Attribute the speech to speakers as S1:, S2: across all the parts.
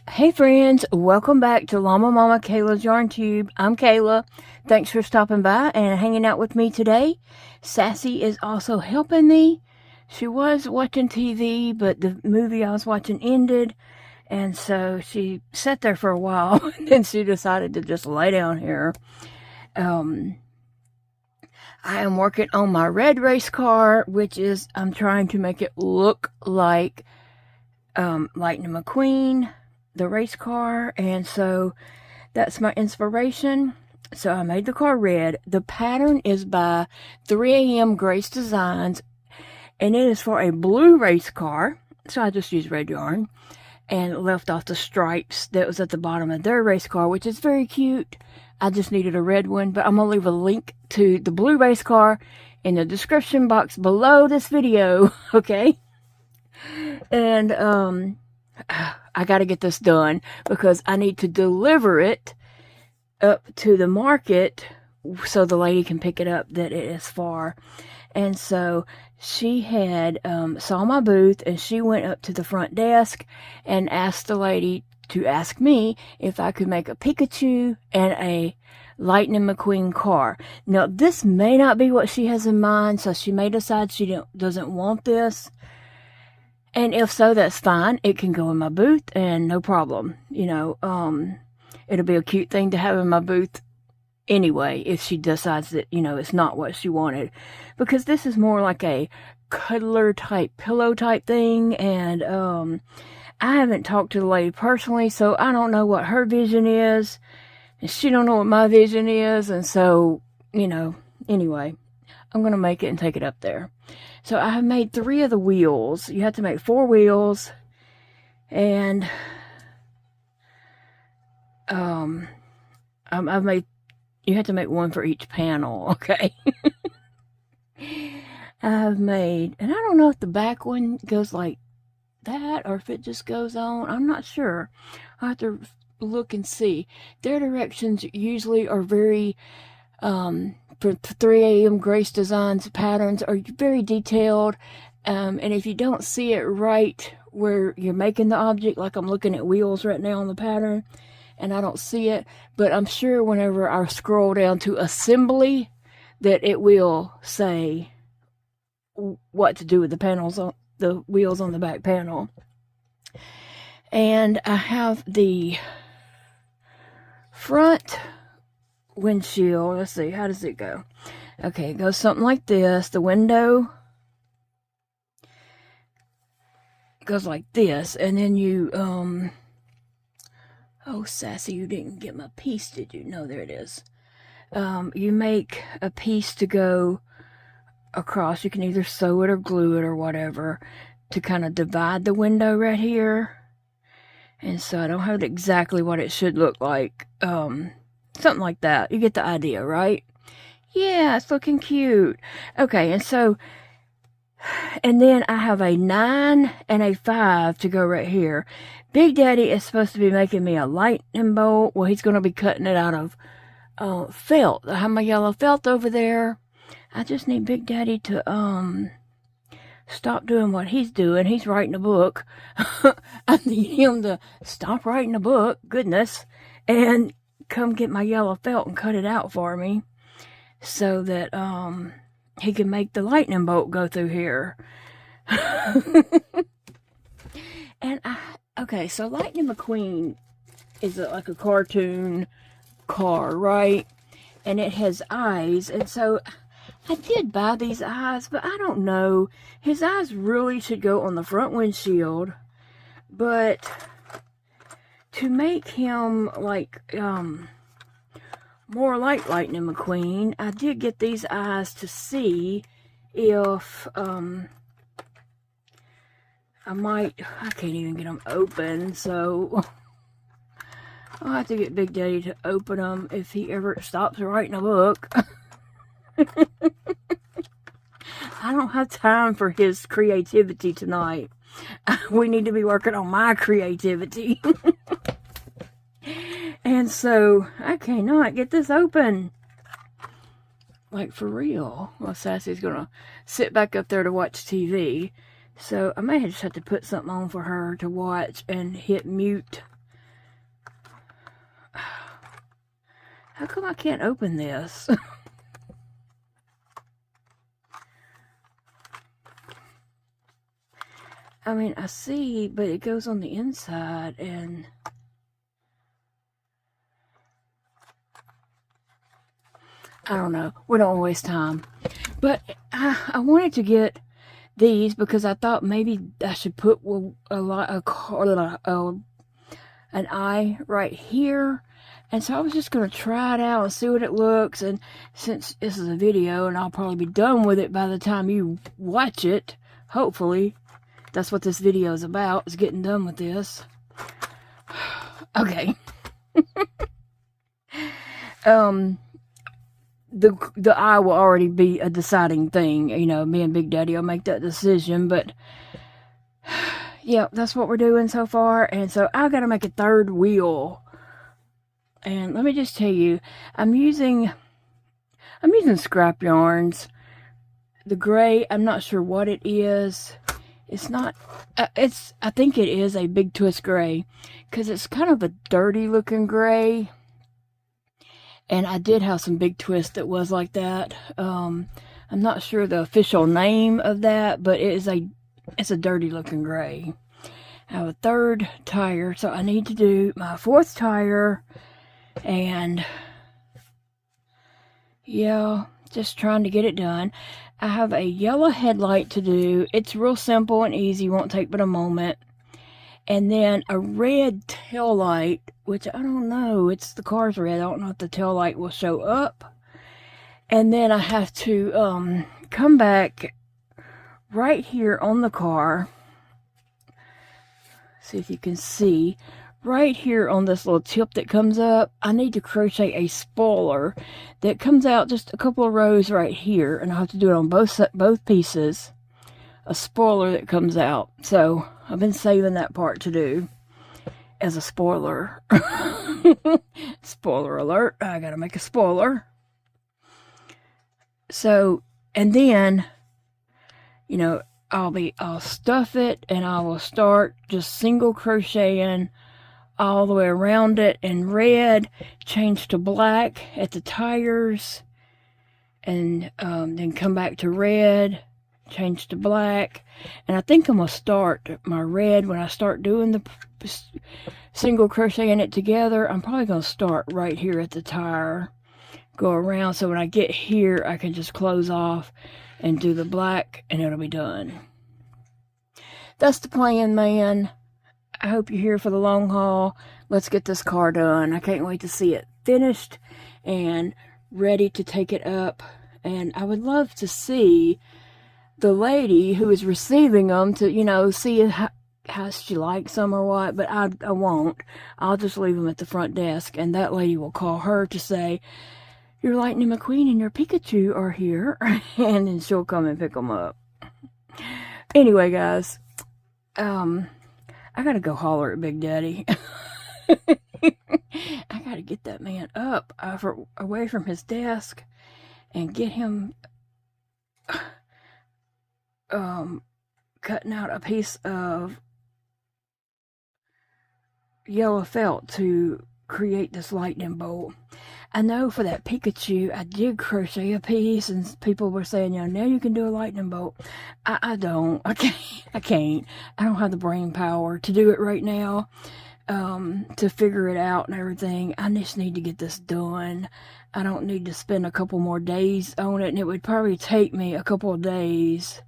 S1: Hey friends, welcome back to Llama Mama Kayla's Yarn Tube. I'm Kayla. Thanks for stopping by and hanging out with me today. Sassy is also helping me. She was watching TV, but the movie I was watching ended, and so she sat there for a while, and then she decided to just lay down here. I am working on my red race car, which is, I'm trying to make it look like Lightning McQueen, the race car, and so that's my inspiration. So I made the car red. The pattern is by 3amgracedesigns, and it is for a blue race car, so I just used red yarn and left off the stripes that was at the bottom of their race car, which is very cute. I just needed a red one, but I'm gonna leave a link to the blue race car in the description box below this video. Okay, and I got to get this done because I need to deliver it up to the market so the lady can pick it up that it is far. And so she had saw my booth, and she went up to the front desk and asked the lady to ask me if I could make a Pikachu and a Lightning McQueen car. Now, this may not be what she has in mind, so she may decide she doesn't want this. And if so, that's fine. It can go in my booth and no problem. You know, it'll be a cute thing to have in my booth anyway if she decides that, you know, it's not what she wanted. Because this is more like a cuddler type, pillow type thing. And I haven't talked to the lady personally, so I don't know what her vision is. And she don't know what my vision is. And so, you know, anyway, I'm going to make it and take it up there. So I have made 3 of the wheels. You have to make 4 wheels. And I've made, you have to make 1 for each panel, okay? I've made, and I don't know if the back one goes like that or if it just goes on. I'm not sure. I'll have to look and see. Their directions usually are very, for 3am Grace Designs patterns are very detailed, and if you don't see it right where you're making the object, like I'm looking at wheels right now on the pattern and I don't see it, but I'm sure whenever I scroll down to assembly that it will say what to do with the panels on the wheels on the back panel. And I have the front windshield. Let's see, how does it go? Okay, it goes something like this. The window goes like this, and then you oh Sassy, you didn't get my piece, did you? No, there it is. You make a piece to go across. You can either sew it or glue it or whatever to kind of divide the window right here. And so I don't have exactly what it should look like. Something like that. You get the idea, right? Yeah, it's looking cute. Okay, and so, and then I have a 9 and a 5 to go right here. Big Daddy is supposed to be making me a lightning bolt. Well, he's going to be cutting it out of felt. I have my yellow felt over there. I just need Big Daddy to stop doing what he's doing. He's writing a book. I need him to stop writing a book. Goodness. And come get my yellow felt and cut it out for me so that he can make the lightning bolt go through here. And okay, so Lightning McQueen is like a cartoon car, right? And it has eyes, and so I did buy these eyes, but I don't know. His eyes really should go on the front windshield, but to make him like more like Lightning McQueen, I did get these eyes to see if I can't even get them open, so I'll have to get Big Daddy to open them if he ever stops writing a book. I don't have time for his creativity tonight. We need to be working on my creativity. And so, I cannot get this open. Like, for real. Well, Sassy's gonna sit back up there to watch TV. So, I may just have to put something on for her to watch and hit mute How come I can't open this? I mean, I see, but it goes on the inside, and I don't know. We don't waste time. But I wanted to get these because I thought maybe I should put an eye right here. And so I was just going to try it out and see what it looks. And since this is a video and I'll probably be done with it by the time you watch it, hopefully. That's what this video is about, is getting done with this. Okay. The eye will already be a deciding thing. You know, me and Big Daddy will make that decision. But, yeah, that's what we're doing so far. And so I got to make a third wheel. And let me just tell you, I'm using scrap yarns. The gray, I'm not sure what it is. It's not, I think it is a big twist gray, because it's kind of a dirty looking gray. And I did have some big twist that was like that. I'm not sure the official name of that, but it's a dirty looking gray. I have a third tire, so I need to do my fourth tire. And yeah, just trying to get it done. I have a yellow headlight to do. It's real simple and easy, won't take but a moment. And then a red tail light, which I don't know, it's the car's red. I don't know if the tail light will show up. And then I have to come back right here on the car. See if you can see. Right here on this little tip that comes up, I need to crochet a spoiler that comes out just a couple of rows right here, and I'll have to do it on both pieces. A spoiler that comes out. So I've been saving that part to do as a spoiler. Spoiler alert, I gotta make a spoiler. So, and then, you know, I'll stuff it, and I will start just single crocheting all the way around it in red, change to black at the tires, and then come back to red, change to black. And I think I'm going to start my red when I start doing the single crocheting it together. I'm probably going to start right here at the tire, go around, so when I get here I can just close off and do the black, and it'll be done. That's the plan, man. I hope you're here for the long haul. Let's get this car done. I can't wait to see it finished and ready to take it up. And I would love to see the lady who is receiving them to, you know, see how she likes them or what. But I won't. I'll just leave them at the front desk, and that lady will call her to say, your Lightning McQueen and your Pikachu are here. And then she'll come and pick them up. Anyway, guys, I gotta go holler at Big Daddy. I gotta get that man up away from his desk and get him cutting out a piece of yellow felt to create this lightning bolt. I know for that Pikachu, I did crochet a piece, and people were saying, you know, now you can do a lightning bolt. I don't. I can't. I don't have the brain power to do it right now, to figure it out and everything. I just need to get this done. I don't need to spend a couple more days on it, and it would probably take me a couple of days,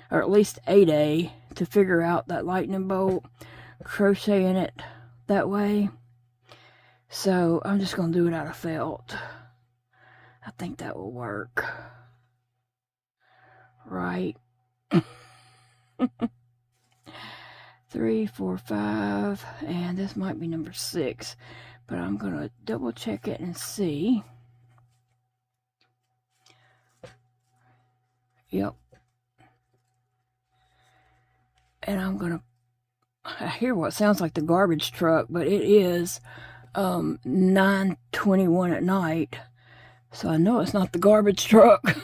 S1: or at least a day, to figure out that lightning bolt, crocheting it that way. So I'm just going to do it out of felt. I think that will work. Right. 3, 4, 5. And this might be number 6. But I'm going to double check it and see. Yep. And I'm going to... I hear what sounds like the garbage truck, but it is 9:21 at night, so I know it's not the garbage truck.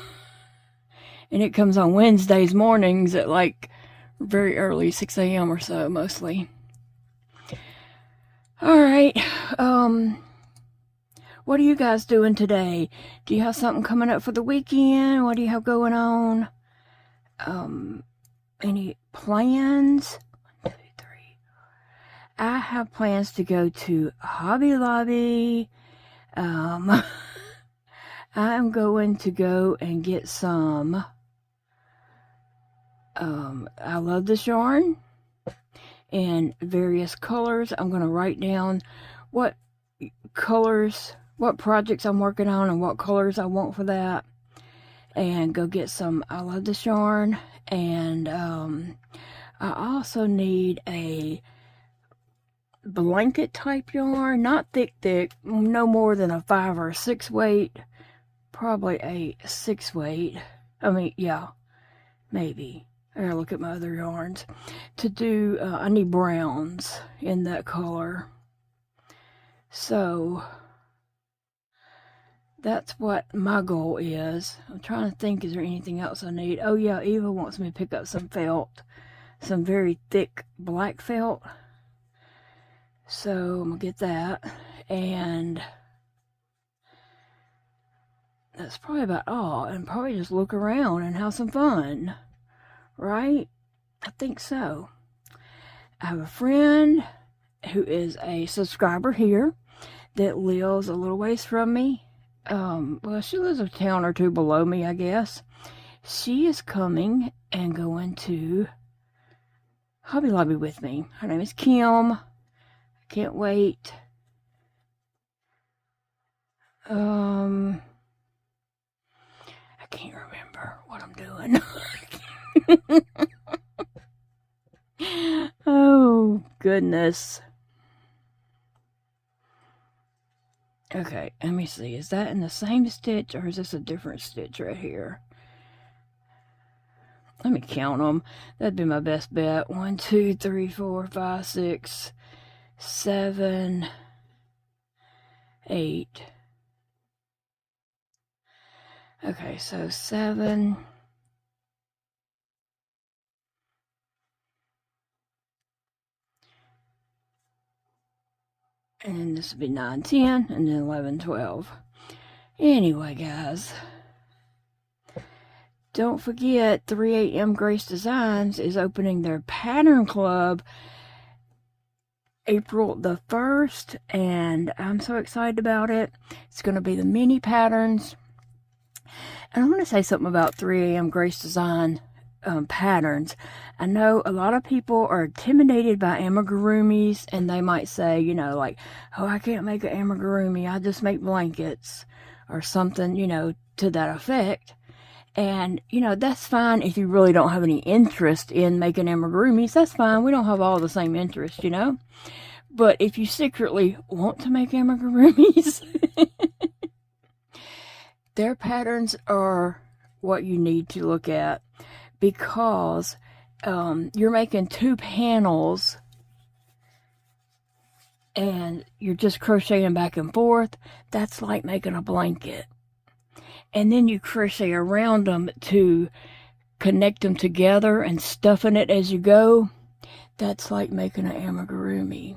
S1: And it comes on Wednesdays mornings at like very early, 6 a.m. or so, mostly. All right. Well, What are you guys doing today? Do you have something coming up for the weekend? What do you have going on? Any plans? 1, 2, 3. I have plans to go to Hobby Lobby. I'm going to go and get some. I love this yarn in various colors. I'm going to write down what colors, what projects I'm working on and what colors I want for that, and go get some I love this yarn. And I also need a blanket type yarn, not thick, no more than a 5 or 6 weight, probably a 6 weight. I mean, yeah, maybe. I gotta look at my other yarns to do. I need browns in that color, so that's what my goal is. I'm trying to think, is there anything else I need? Oh yeah, Eva wants me to pick up some felt, some very thick black felt, so I'm gonna get that. And that's probably about all, and probably just look around and have some fun, right? I think so. I have a friend who is a subscriber here that lives a little ways from me. Well, she lives a town or two below me, I guess. She is coming and going to Hobby Lobby with me. Her name is Kim. I can't wait. I can't remember what I'm doing. Oh, goodness. Okay, let me see. Is that in the same stitch, or is this a different stitch right here? Let me count them. That'd be my best bet. 1, 2, 3, 4, 5, 6, 7, 8. Okay, so 7. And then this would be 9, 10, and then 11, 12. Anyway, guys, don't forget 3amgracedesigns is opening their pattern club April the 1st, and I'm so excited about it. It's going to be the mini patterns. And I want to say something about 3am Grace Design patterns. I know a lot of people are intimidated by amigurumis, and they might say, you know, like, oh, I can't make an amigurumi, I just make blankets, or something, you know, to that effect. And, you know, that's fine if you really don't have any interest in making amigurumis. That's fine. We don't have all the same interest, you know. But if you secretly want to make amigurumis, their patterns are what you need to look at, because you're making 2 panels and you're just crocheting back and forth. That's like making a blanket. And then you crochet around them to connect them together and stuffing it as you go. That's like making an amigurumi.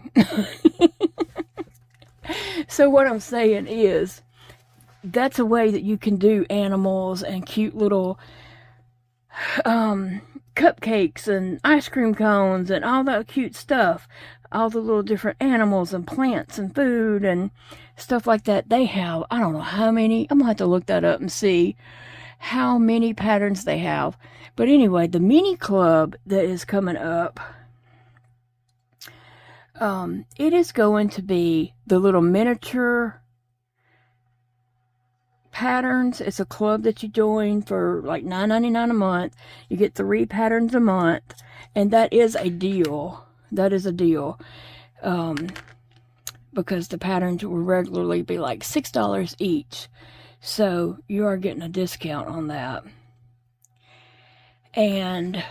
S1: So what I'm saying is, that's a way that you can do animals and cute little cupcakes and ice cream cones and all that cute stuff. All the little different animals and plants and food and stuff like that. They have, I don't know how many. I'm going to have to look that up and see how many patterns they have. But anyway, the mini club that is coming up, it is going to be the little miniature patterns. It's a club that you join for like $9.99 a month. You get 3 patterns a month, and that is a deal. That is a deal, because the patterns will regularly be like $6 each, so you are getting a discount on that. And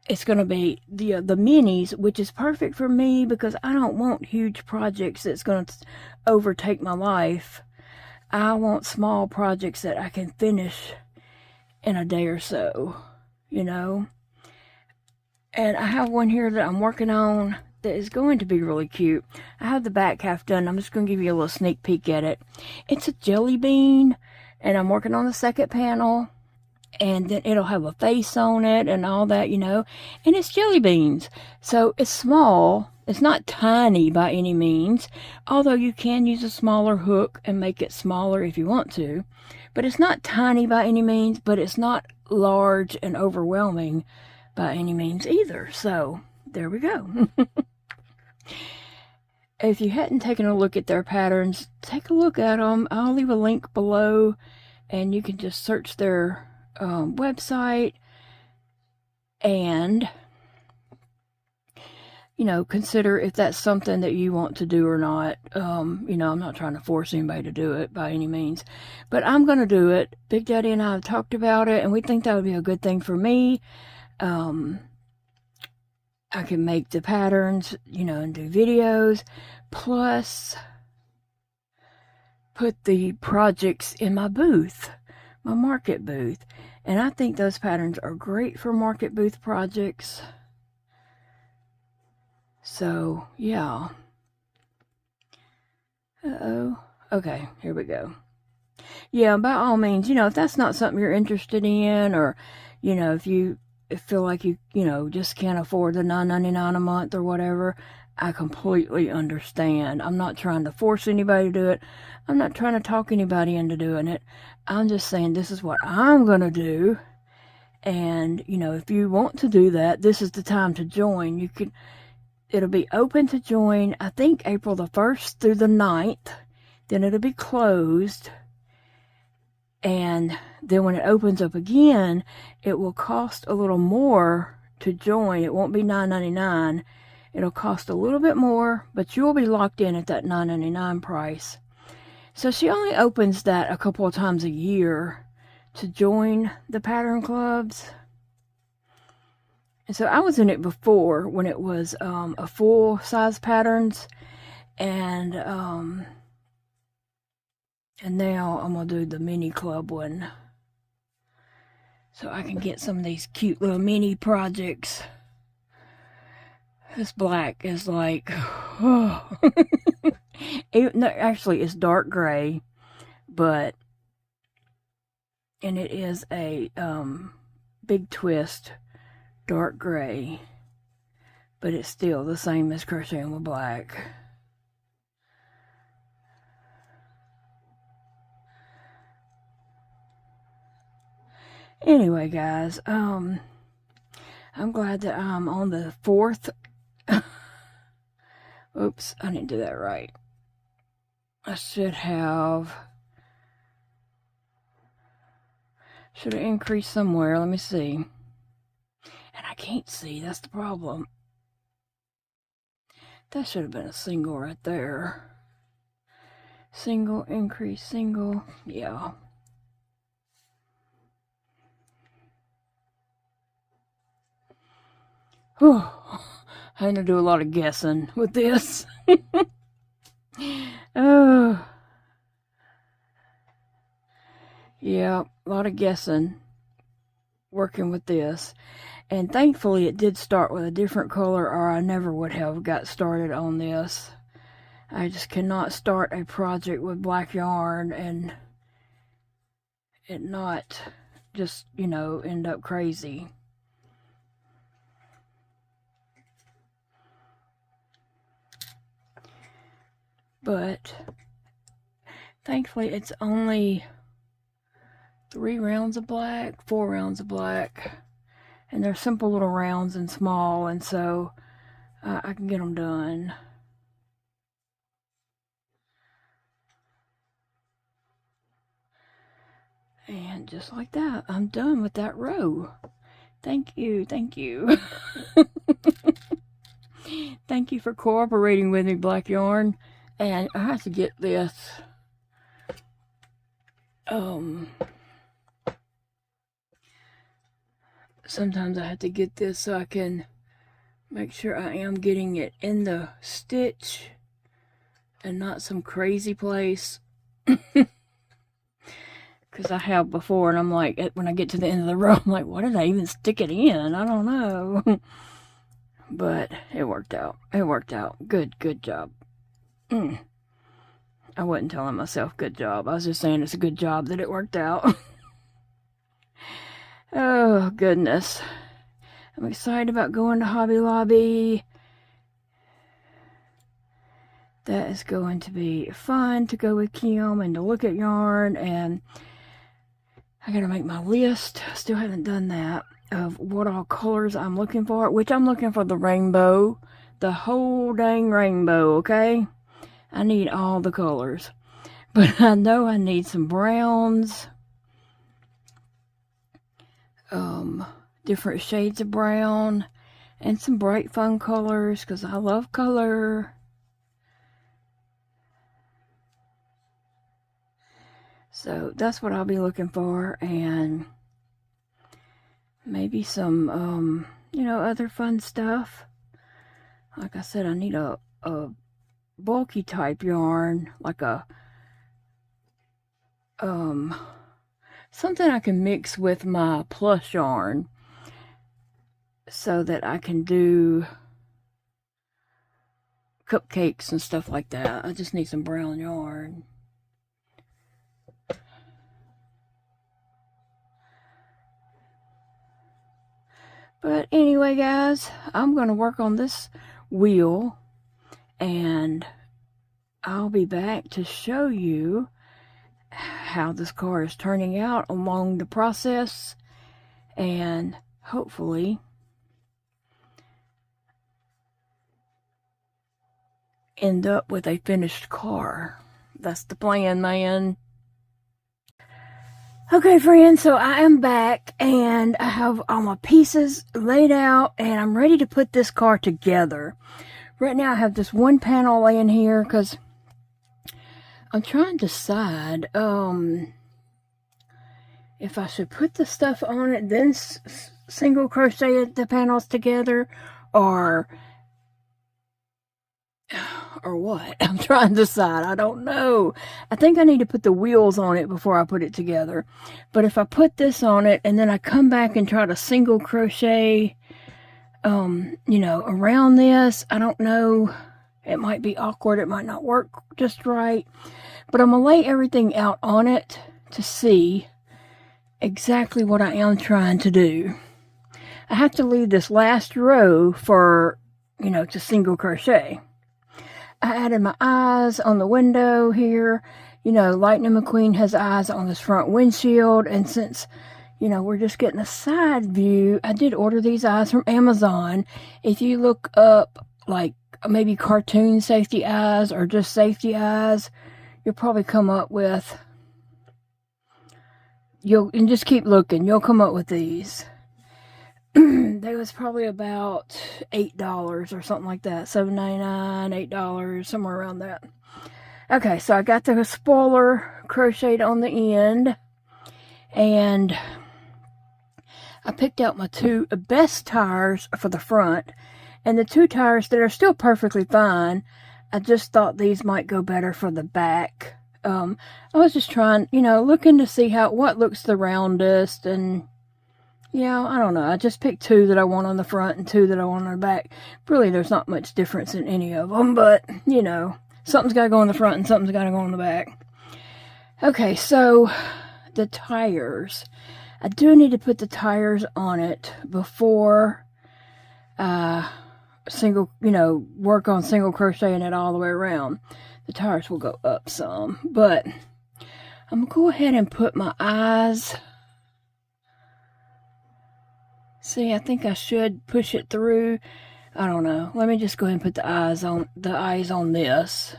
S1: it's going to be the minis, which is perfect for me because I don't want huge projects that's going to overtake my life. I want small projects that I can finish in a day or so, you know. And I have one here that I'm working on that is going to be really cute. I have the back half done. I'm just going to give you a little sneak peek at it. It's a jelly bean, and I'm working on the second panel, and then it'll have a face on it and all that, you know, and it's jelly beans. So it's small. It's not tiny by any means, although you can use a smaller hook and make it smaller if you want to. But it's not tiny by any means, but it's not large and overwhelming by any means either. So there we go. If you hadn't taken a look at their patterns, take a look at them. I'll leave a link below, and you can just search their website and, you know, consider if that's something that you want to do or not. You know, I'm not trying to force anybody to do it by any means, but I'm going to do it. Big Daddy and I have talked about it, and we think that would be a good thing for me. I can make the patterns, you know, and do videos, plus put the projects in my booth, my market booth. And I think those patterns are great for market booth projects. So, yeah. Okay, here we go. Yeah, by all means, you know, if that's not something you're interested in, or, you know, if you feel like you know, just can't afford the $9.99 a month or whatever, I completely understand. I'm not trying to force anybody to do it. I'm not trying to talk anybody into doing it. I'm just saying this is what I'm going to do. And, you know, if you want to do that, this is the time to join. You can, it'll be open to join, I think, April the 1st through the 9th. Then it'll be closed. And then when it opens up again, it will cost a little more to join. It won't be $9.99. It'll cost a little bit more, but you'll be locked in at that $9.99 price. So she only opens that a couple of times a year to join the pattern clubs. And so I was in it before when it was a full size patterns, and now I'm going to do the mini club one. So I can get some of these cute little mini projects. This black is like, oh. No, actually it's dark gray, but, and it is a big twist dark gray, but it's still the same as crocheting with black. Anyway, guys, I'm glad that I'm on the 4th. Oops, I didn't do that right. I should have increased somewhere. Let me see. And I can't see. That's the problem. That should have been a single right there. Single, increase, single. Yeah. Whew. I had to do a lot of guessing with this. Oh. Yeah, a lot of guessing working with this. And thankfully it did start with a different color, or I never would have got started on this. I just cannot start a project with black yarn and it not just, you know, end up crazy. But thankfully it's only 3 rounds of black, 4 rounds of black, and they're simple little rounds and small, and so I can get them done. And just like that, I'm done with that row. Thank you, thank you. Thank you for cooperating with me, black yarn. And I have to get this sometimes I have to get this so I can make sure I am getting it in the stitch and not some crazy place. Because I have before, and I'm like, when I get to the end of the row, I'm like, why did I even stick it in? I don't know. but it worked out. It worked out. Good job. I wasn't telling myself good job. I was just saying it's a good job that it worked out. Oh, goodness. I'm excited about going to Hobby Lobby. That is going to be fun to go with Kim and to look at yarn. And I gotta make my list. Still haven't done that, of what all colors I'm looking for, which I'm looking for the rainbow. The whole dang rainbow, okay? I need all the colors. But I know I need some browns. Different shades of brown. And some bright fun colors, because I love color. So that's what I'll be looking for. And maybe some, you know, other fun stuff. Like I said, I need a bulky type yarn, like a something I can mix with my plush yarn so that I can do cupcakes and stuff like that. I just need some brown yarn. But anyway, guys, I'm going to work on this wheel, and I'll be back to show you how this car is turning out along the process, and hopefully end up with a finished car. That's the plan, man. Okay, friends, so I am back, and I have all my pieces laid out, and I'm ready to put this car together. Right now I have this one panel laying here because I'm trying to decide if I should put the stuff on it, then single crochet the panels together, or what. I'm trying to decide. I don't know. I think I need to put the wheels on it before I put it together. But if I put this on it and then I come back and try to single crochet, you know, around this, I don't know. It might be awkward. It might not work just right. But I'm going to lay everything out on it to see exactly what I am trying to do. I have to leave this last row for, you know, to single crochet. I added my eyes on the window here. You know, Lightning McQueen has eyes on this front windshield. And since, you know, we're just getting a side view, I did order these eyes from Amazon. If you look up, like, maybe cartoon safety eyes or just safety eyes, you'll probably come up with, and just keep looking, you'll come up with these. They was probably about $8 or something like that. $7.99, $8, somewhere around that. Okay, so I got the spoiler crocheted on the end, and I picked out my two best tires for the front, and the two tires that are still perfectly fine. I just thought these might go better for the back. I was just trying, you know, looking to see what looks the roundest, and yeah, I don't know. I just picked two that I want on the front and two that I want on the back. Really, there's not much difference in any of them, but, you know, something's got to go on the front and something's got to go on the back. Okay, so the tires. I do need to put the tires on it before work on single crocheting it all the way around. The tires will go up some, but I'm going to go ahead and put my eyes. See, I think I should push it through. I don't know. Let me just go ahead and put the eyes on this.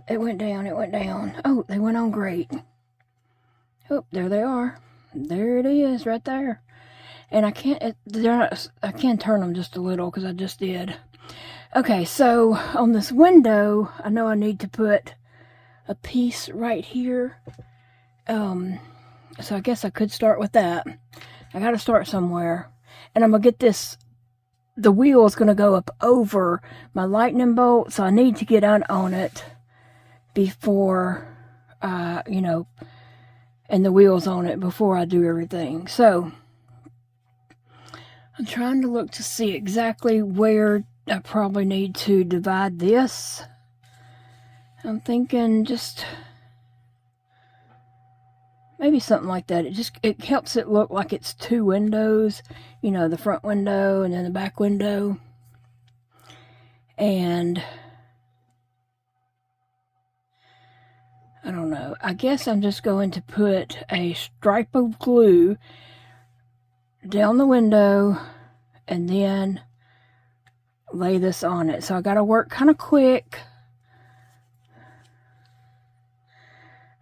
S1: It went down, it went down. Oh, they went on great. Oh, there they are. There it is, right there. And I can turn them just a little because I just did. Okay, so on this window, I know I need to put a piece right here. So I guess I could start with that. I got to start somewhere. And I'm going to get the wheel is going to go up over my lightning bolt. So I need to get on it before, you know, and the wheels on it before I do everything. So I'm trying to look to see exactly where I probably need to divide this. I'm thinking just maybe something like that. It helps it look like it's two windows, you know, the front window and then the back window. And I don't know. I guess I'm just going to put a stripe of glue down the window and then lay this on it. So I got to work kind of quick.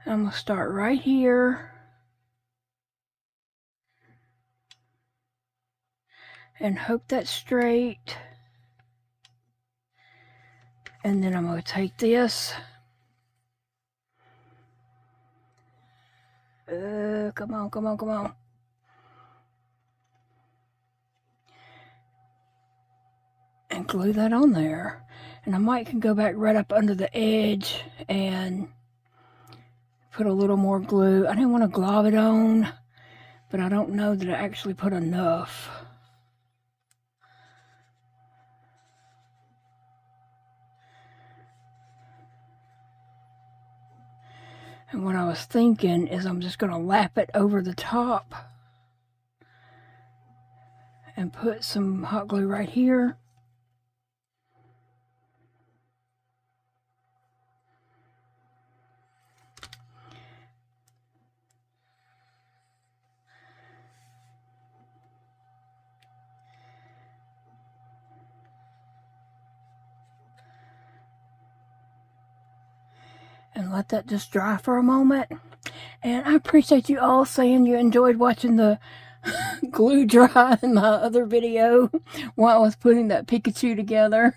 S1: I'm going to start right here and hope that's straight. And then I'm going to take this. Come on, come on, come on. And glue that on there. And I might can go back right up under the edge and put a little more glue. I didn't want to glob it on, but I don't know that I actually put enough. And what I was thinking is I'm just going to lap it over the top and put some hot glue right here. And let that just dry for a moment. And I appreciate you all saying you enjoyed watching the glue dry in my other video while I was putting that Pikachu together.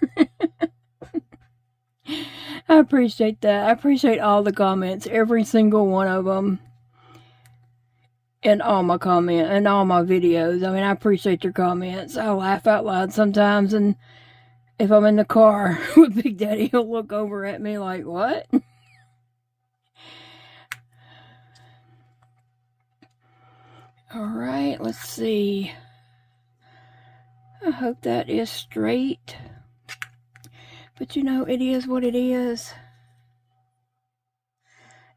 S1: I appreciate that. I appreciate all the comments, every single one of them. And all my comments and all my videos. I mean, I appreciate your comments. I laugh out loud sometimes, and if I'm in the car with Big Daddy, he'll look over at me like, what? Alright, let's see. I hope that is straight. But you know, it is what it is.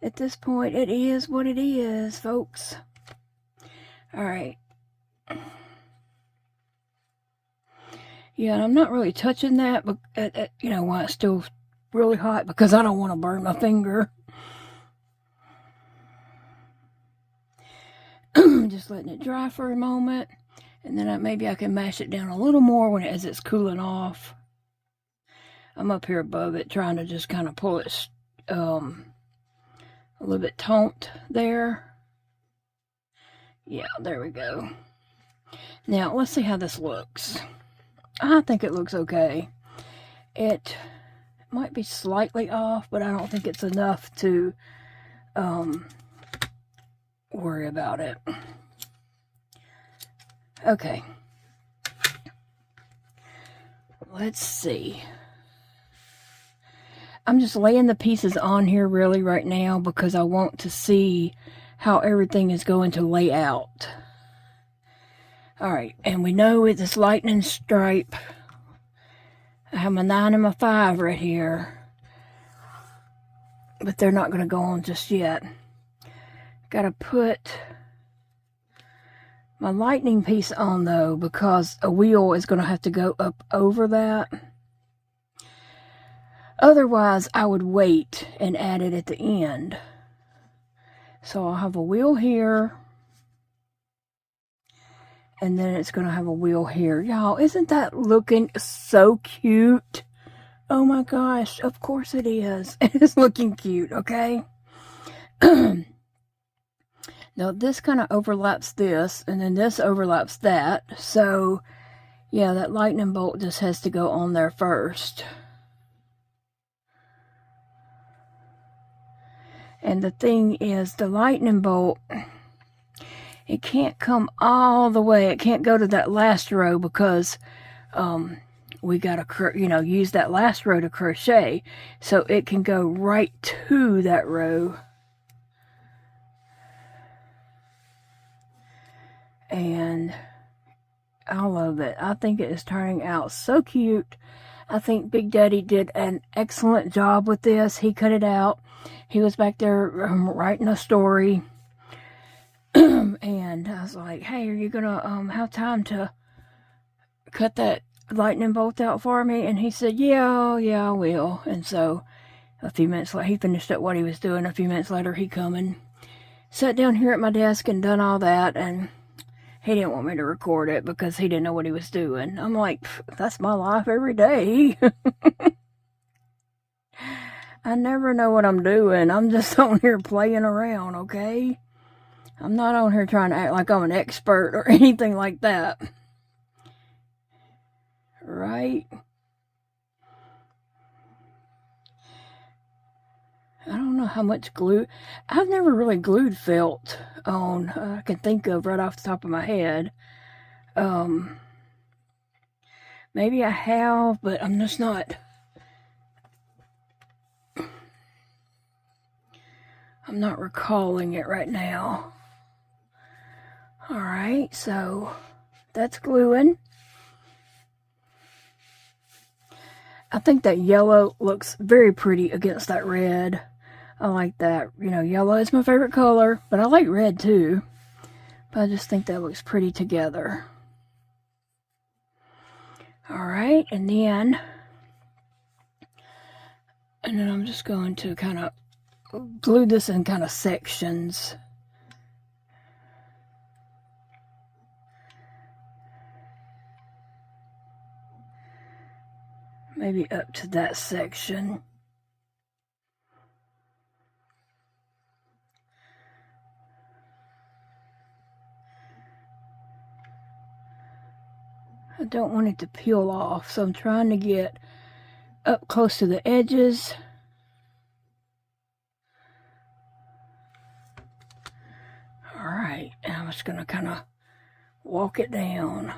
S1: At this point, it is what it is, folks. Alright. Yeah, I'm not really touching that, but you know, while it's still really hot, because I don't want to burn my finger. Just letting it dry for a moment, and then maybe I can mash it down a little more as it's cooling off. I'm up here above it trying to just kind of pull it a little bit taut there. Yeah, there we go. Now let's see how this looks. I think it looks okay. It might be slightly off, but I don't think it's enough to worry about it. Okay. Let's see. I'm just laying the pieces on here really right now because I want to see how everything is going to lay out. Alright, and we know with this lightning stripe, I have my 9 and my 5 right here. But they're not going to go on just yet. Gotta put my lightning piece on though, because a wheel is going to have to go up over that. Otherwise, I would wait and add it at the end. So I'll have a wheel here. And then it's going to have a wheel here. Y'all, isn't that looking so cute? Oh my gosh, of course it is. It's looking cute, okay? Now this kind of overlaps this, and then this overlaps that. So, yeah, that lightning bolt just has to go on there first. And the thing is, the lightning bolt, it can't come all the way. It can't go to that last row because we got to, you know, use that last row to crochet. So it can go right to that row. And I love it. I think it is turning out so cute. I think Big Daddy did an excellent job with this. He cut it out. He was back there writing a story. And I was like, hey, are you gonna have time to cut that lightning bolt out for me? And he said, yeah, I will. And so a few minutes later, he finished up what he was doing. A few minutes later, he come and sat down here at my desk and done all that. And he didn't want me to record it because he didn't know what he was doing. I'm like, that's my life every day. I never know what I'm doing. I'm just on here playing around, okay? I'm not on here trying to act like I'm an expert or anything like that. Right? I don't know how much glue. I've never really glued felt on. I can think of right off the top of my head. Maybe I have, but I'm just not. I'm not recalling it right now. Alright, so that's gluing. I think that yellow looks very pretty against that red. I like that. You know, yellow is my favorite color, but I like red too. But I just think that looks pretty together. Alright, and then I'm just going to kind of glue this in kind of sections. Maybe up to that section. I don't want it to peel off, so I'm trying to get up close to the edges. Alright, and I'm just going to kind of walk it down.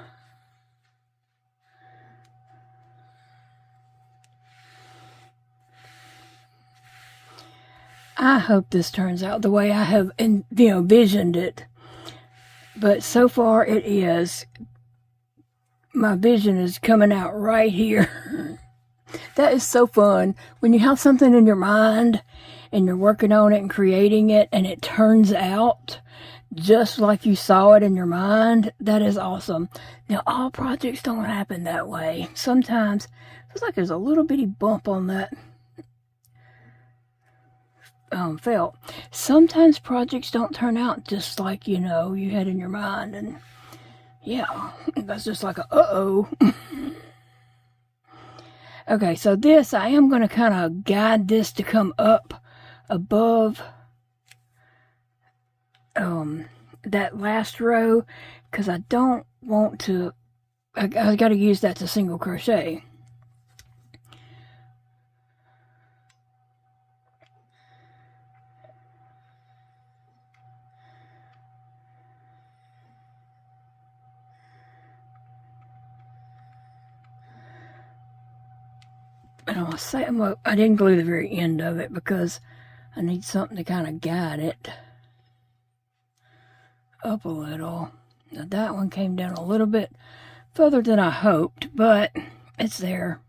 S1: I hope this turns out the way I have envisioned it. But so far it is. My vision is coming out right here. That is so fun. When you have something in your mind and you're working on it and creating it and it turns out just like you saw it in your mind, that is awesome. Now, all projects don't happen that way. Sometimes it feels like there's a little bitty bump on that felt. Sometimes projects don't turn out just like, you know, you had in your mind. And yeah, that's just like a uh-oh. Okay, so this, I am going to kind of guide this to come up above that last row, because I don't want to, I got to use that to single crochet. And I'll say, I didn't glue the very end of it because I need something to kind of guide it up a little. Now that one came down a little bit further than I hoped, but it's there.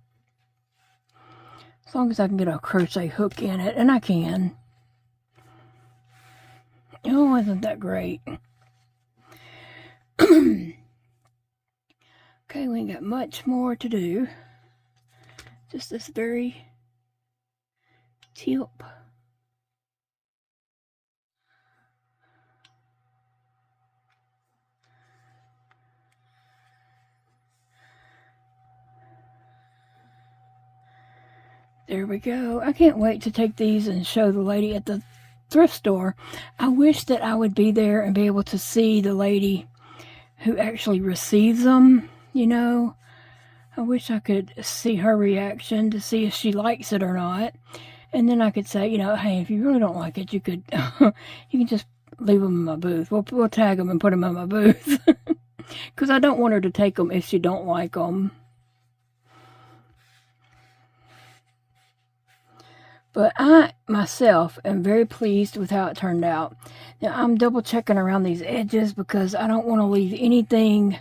S1: As long as I can get a crochet hook in it, and I can. Oh, isn't that great? Okay, we ain't got much more to do. Just this very tip. There we go. I can't wait to take these and show the lady at the thrift store. I wish that I would be there and be able to see the lady who actually receives them, you know. I wish I could see her reaction to see if she likes it or not. And then I could say, you know, hey, if you really don't like it, you could, you can just leave them in my booth. We'll tag them and put them in my booth. Because I don't want her to take them if she don't like them. But I, myself, am very pleased with how it turned out. Now, I'm double checking around these edges because I don't want to leave anything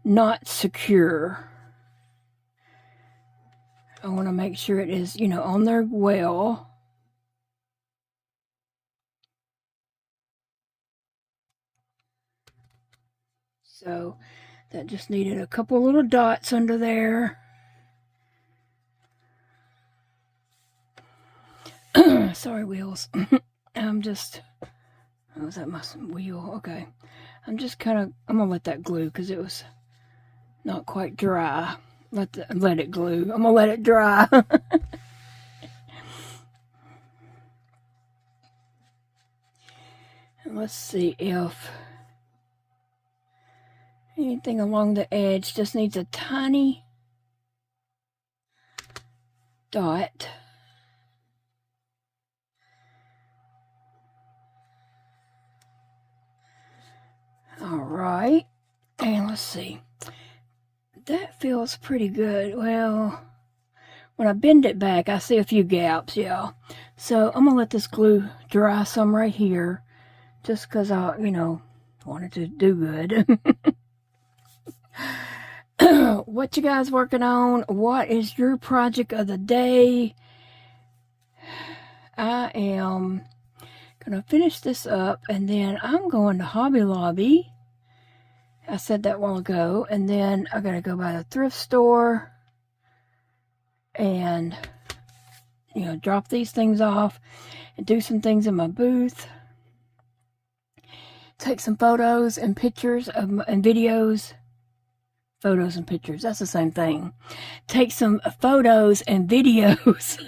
S1: not secure. I want to make sure it is, you know, on there well. So that just needed a couple little dots under there. Sorry, wheels. I'm just, oh, is that my wheel? Okay. I'm just kind of, I'm going to let that glue because it was not quite dry. Let it glue. I'm going to let it dry. And let's see if anything along the edge just needs a tiny dot. All right, and let's see. That feels pretty good. Well, when I bend it back, I see a few gaps, yeah. So I'm gonna let this glue dry some right here, just because I, you know, wanted to do good. What you guys working on? What is your project of the day? I am gonna finish this up, and then I'm going to Hobby Lobby. I said that a while ago, and then I gotta go by the thrift store and, you know, drop these things off and do some things in my booth. Take some photos and pictures and videos. Photos and pictures, that's the same thing. Take some photos and videos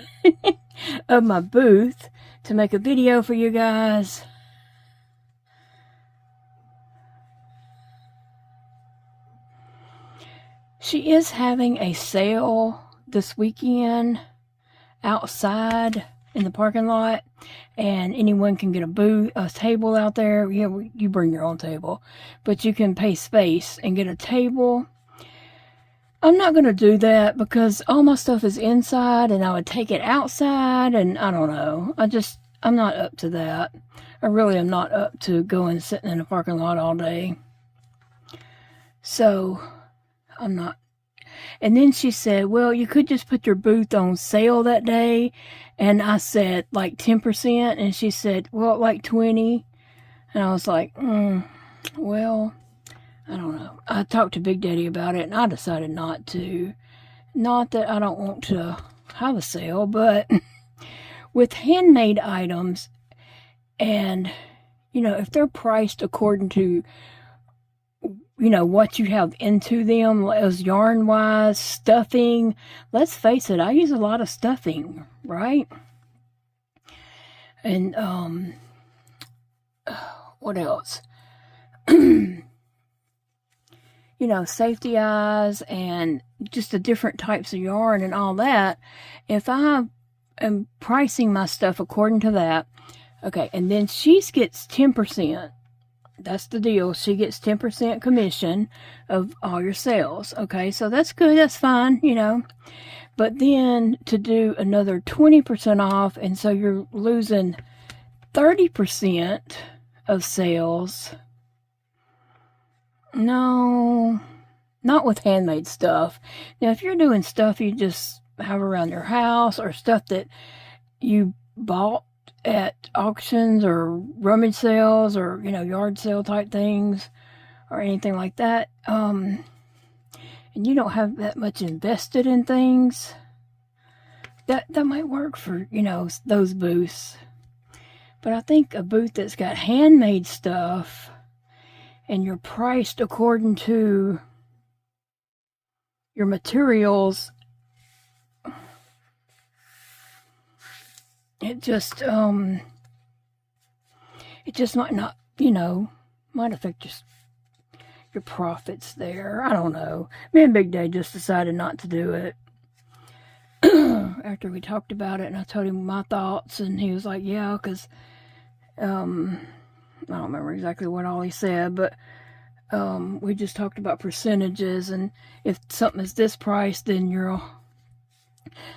S1: of my booth to make a video for you guys. She is having a sale this weekend outside in the parking lot, and anyone can get a table out there. Yeah, you bring your own table, but you can pay space and get a table. I'm not going to do that because all my stuff is inside, and I would take it outside, and I don't know. I'm not up to that. I really am not up to going sitting in a parking lot all day. So I'm not. And then she said, well, you could just put your booth on sale that day. And I said, like 10%. And she said, well, like 20. And I was like, well, I don't know. I talked to Big Daddy about it, and I decided not to. Not that I don't want to have a sale, but with handmade items, and, you know, if they're priced according to, you know, what you have into them, as yarn-wise, stuffing. Let's face it, I use a lot of stuffing, right? And, what else? You know, safety eyes and just the different types of yarn and all that. If I am pricing my stuff according to that, okay, and then she gets 10%. That's the deal. She gets 10% commission of all your sales. Okay, so that's good. That's fine, you know. But then to do another 20% off, and so you're losing 30% of sales. No, not with handmade stuff. Now, if you're doing stuff you just have around your house, or stuff that you bought at auctions or rummage sales, or, you know, yard sale type things, or anything like that, and you don't have that much invested in things, that might work for, you know, those booths. But I think a booth that's got handmade stuff, and you're priced according to your materials, it just might not, you know, might affect your profits there. I don't know. Me and Big Day just decided not to do it. After we talked about it, and I told him my thoughts, and he was like, yeah, because, I don't remember exactly what all he said, but we just talked about percentages, and if something is this price, then you're,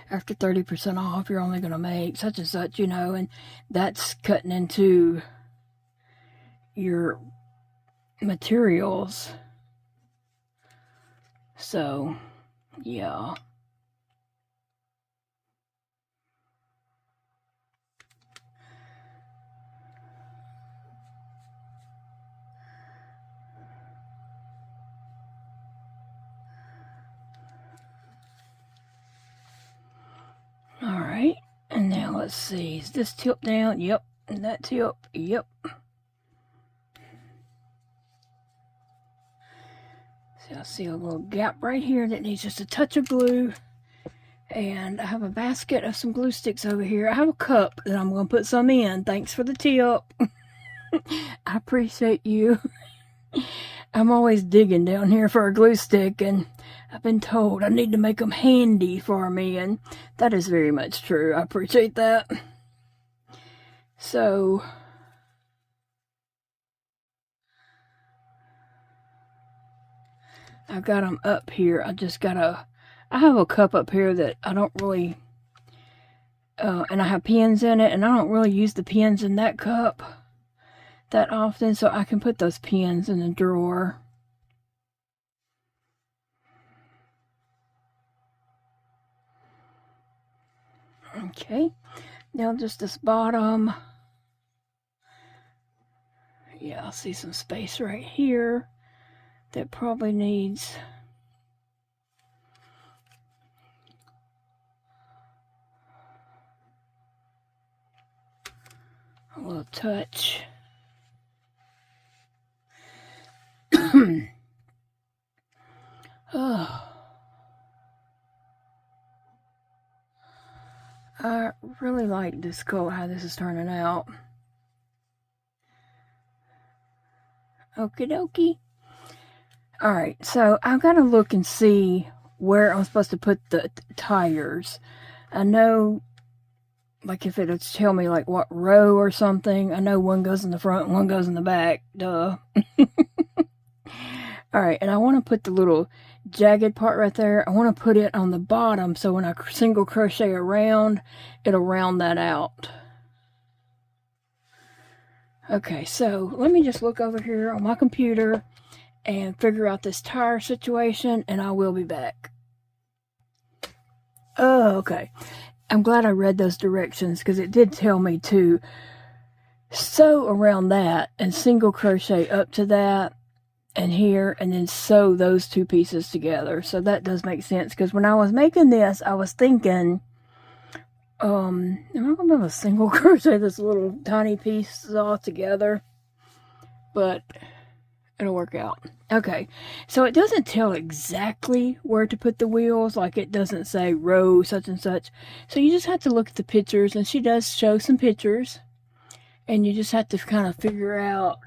S1: after 30% off, you're only going to make such and such, you know, and that's cutting into your materials. So, yeah. Alright, and now let's see, is this tip down? Yep, and that tip, yep. See, I see a little gap right here that needs just a touch of glue. And I have a basket of some glue sticks over here. I have a cup that I'm going to put some in. Thanks for the tip. I appreciate you. I'm always digging down here for a glue stick, and I've been told I need to make them handy for me, and that is very much true. I appreciate that. So, I've got them up here. I have a cup up here that I don't really, and I have pins in it, and I don't really use the pins in that cup that often, so I can put those pins in the drawer. Okay, now just this bottom. Yeah, I see some space right here that probably needs a little touch. Oh, I really like this coat, how this is turning out. Okie dokie. Alright, so I've got to look and see where I'm supposed to put the tires. I know, like if it would tell me like what row or something, I know one goes in the front and one goes in the back. Duh. Alright, and I want to put the little jagged part right there. I want to put it on the bottom so when I single crochet around, it'll round that out. Okay, so let me just look over here on my computer and figure out this tire situation, and I will be back. Oh, okay. I'm glad I read those directions, because it did tell me to sew around that and single crochet up to that and here, and then sew those two pieces together. So that does make sense, because when I was making this, I was thinking, am I going to be able to single crochet this little tiny piece all together? But it'll work out. Okay, so it doesn't tell exactly where to put the wheels, like it doesn't say row such and such. So you just have to look at the pictures, and she does show some pictures, and you just have to kind of figure out,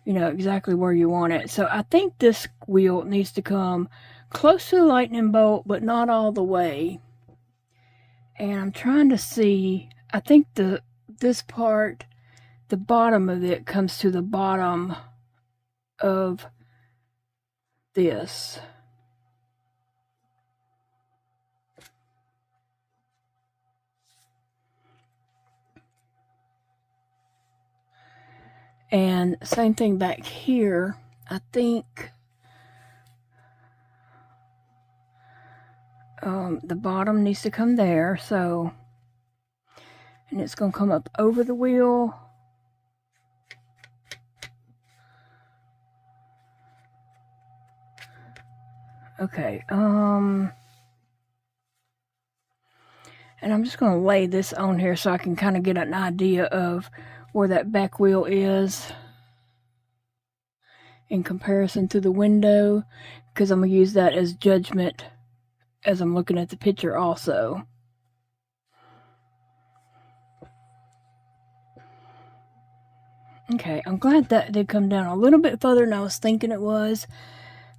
S1: you know, exactly where you want it. So I think this wheel needs to come close to the lightning bolt, but not all the way. And I'm trying to see, I think this part, the bottom of it comes to the bottom of this. And same thing back here. I think the bottom needs to come there. So, and it's going to come up over the wheel. Okay, and I'm just going to lay this on here so I can kind of get an idea of where that back wheel is in comparison to the window, because I'm going to use that as judgment as I'm looking at the picture also. Okay, I'm glad that did come down a little bit further than I was thinking it was,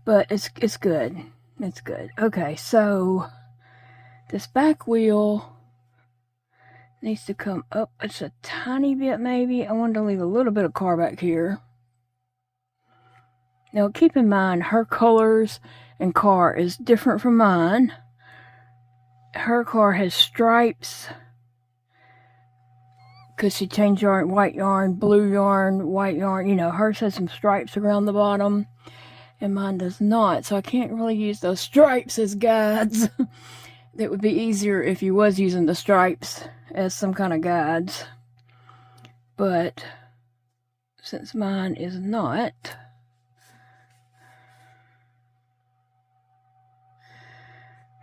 S1: but it's good. It's good. Okay, so this back wheel needs to come up just a tiny bit maybe. I wanted to leave a little bit of car back here. Now keep in mind, her colors and car is different from mine. Her car has stripes because she changed yarn, white yarn, blue yarn, white yarn. You know, hers has some stripes around the bottom. and mine does not, so I can't really use those stripes as guides. It would be easier if you was using the stripes as some kind of guides, but since mine is not,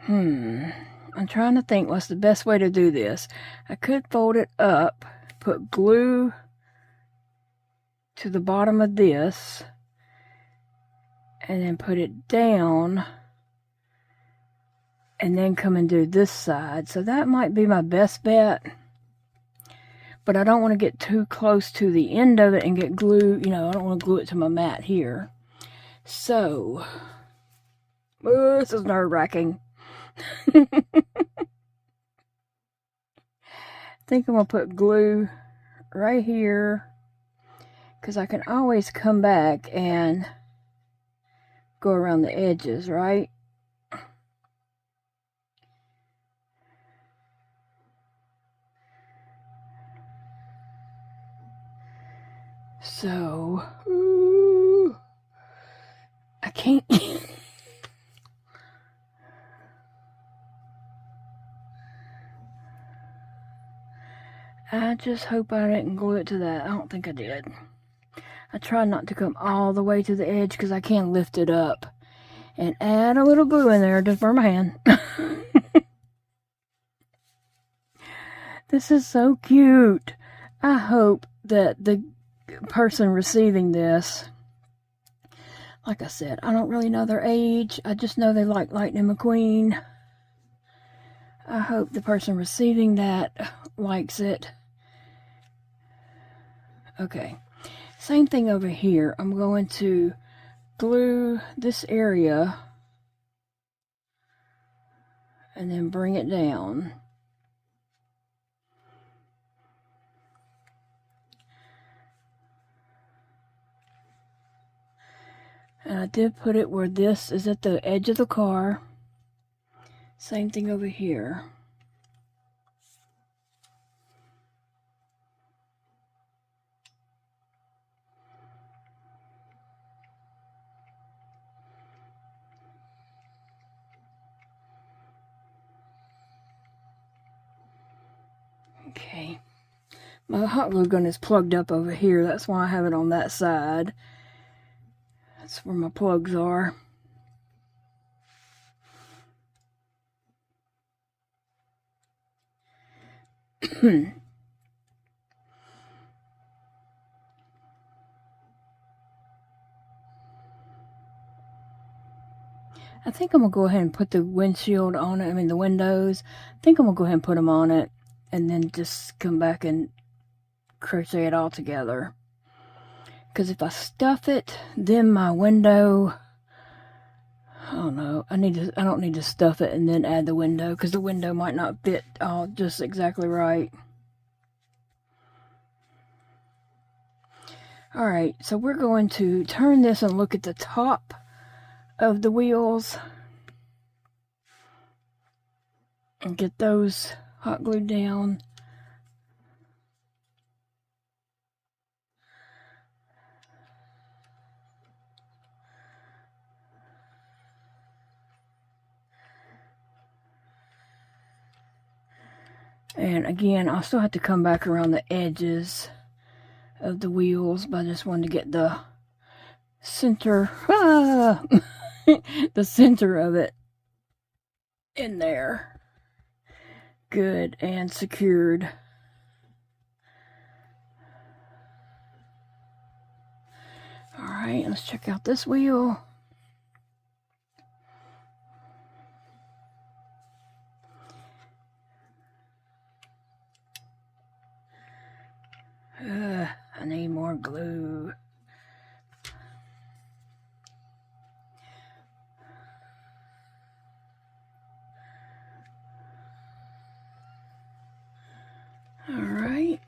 S1: I'm trying to think what's the best way to do this. I could fold it up, put glue to the bottom of this, and then put it down, and then come and do this side. So that might be my best bet. But I don't want to get too close to the end of it and get glue. You know, I don't want to glue it to my mat here. So, this is nerve-wracking. I think I'm going to put glue right here, because I can always come back and go around the edges, right? So, I can't. I just hope I didn't glue it to that. I don't think I did. I tried not to come all the way to the edge because I can lift it up and add a little glue in there just for my hand. This is so cute. I hope that the person receiving this, like I said, I don't really know their age. I just know they like Lightning McQueen. I hope the person receiving that likes it. Okay, same thing over here. I'm going to glue this area and then bring it down. And I did put it where this is at the edge of the car. Same thing over here. Okay. My hot glue gun is plugged up over here. That's why I have it on that side. That's where my plugs are. I think I'm going to go ahead and put the windshield on it. I mean the windows. I think I'm going to go ahead and put them on it. And then just come back and crochet it all together. Because if I stuff it, then my window... I don't know. I don't need to stuff it and then add the window. Because the window might not fit all just exactly right. Alright, so we're going to turn this and look at the top of the wheels and get those hot glued down. And again, I'll still have to come back around the edges of the wheels, but I just wanted to get the center, the center of it in there. Good and secured. Alright, let's check out this wheel. I need more glue. Alright.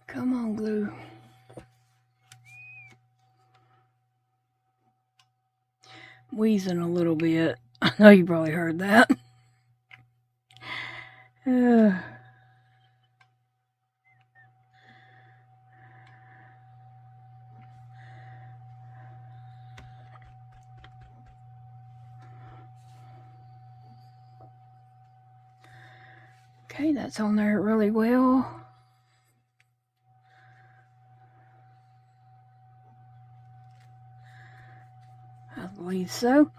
S1: Come on, glue. Wheezing a little bit. I know you probably heard that. Okay, that's on there really well. I believe so.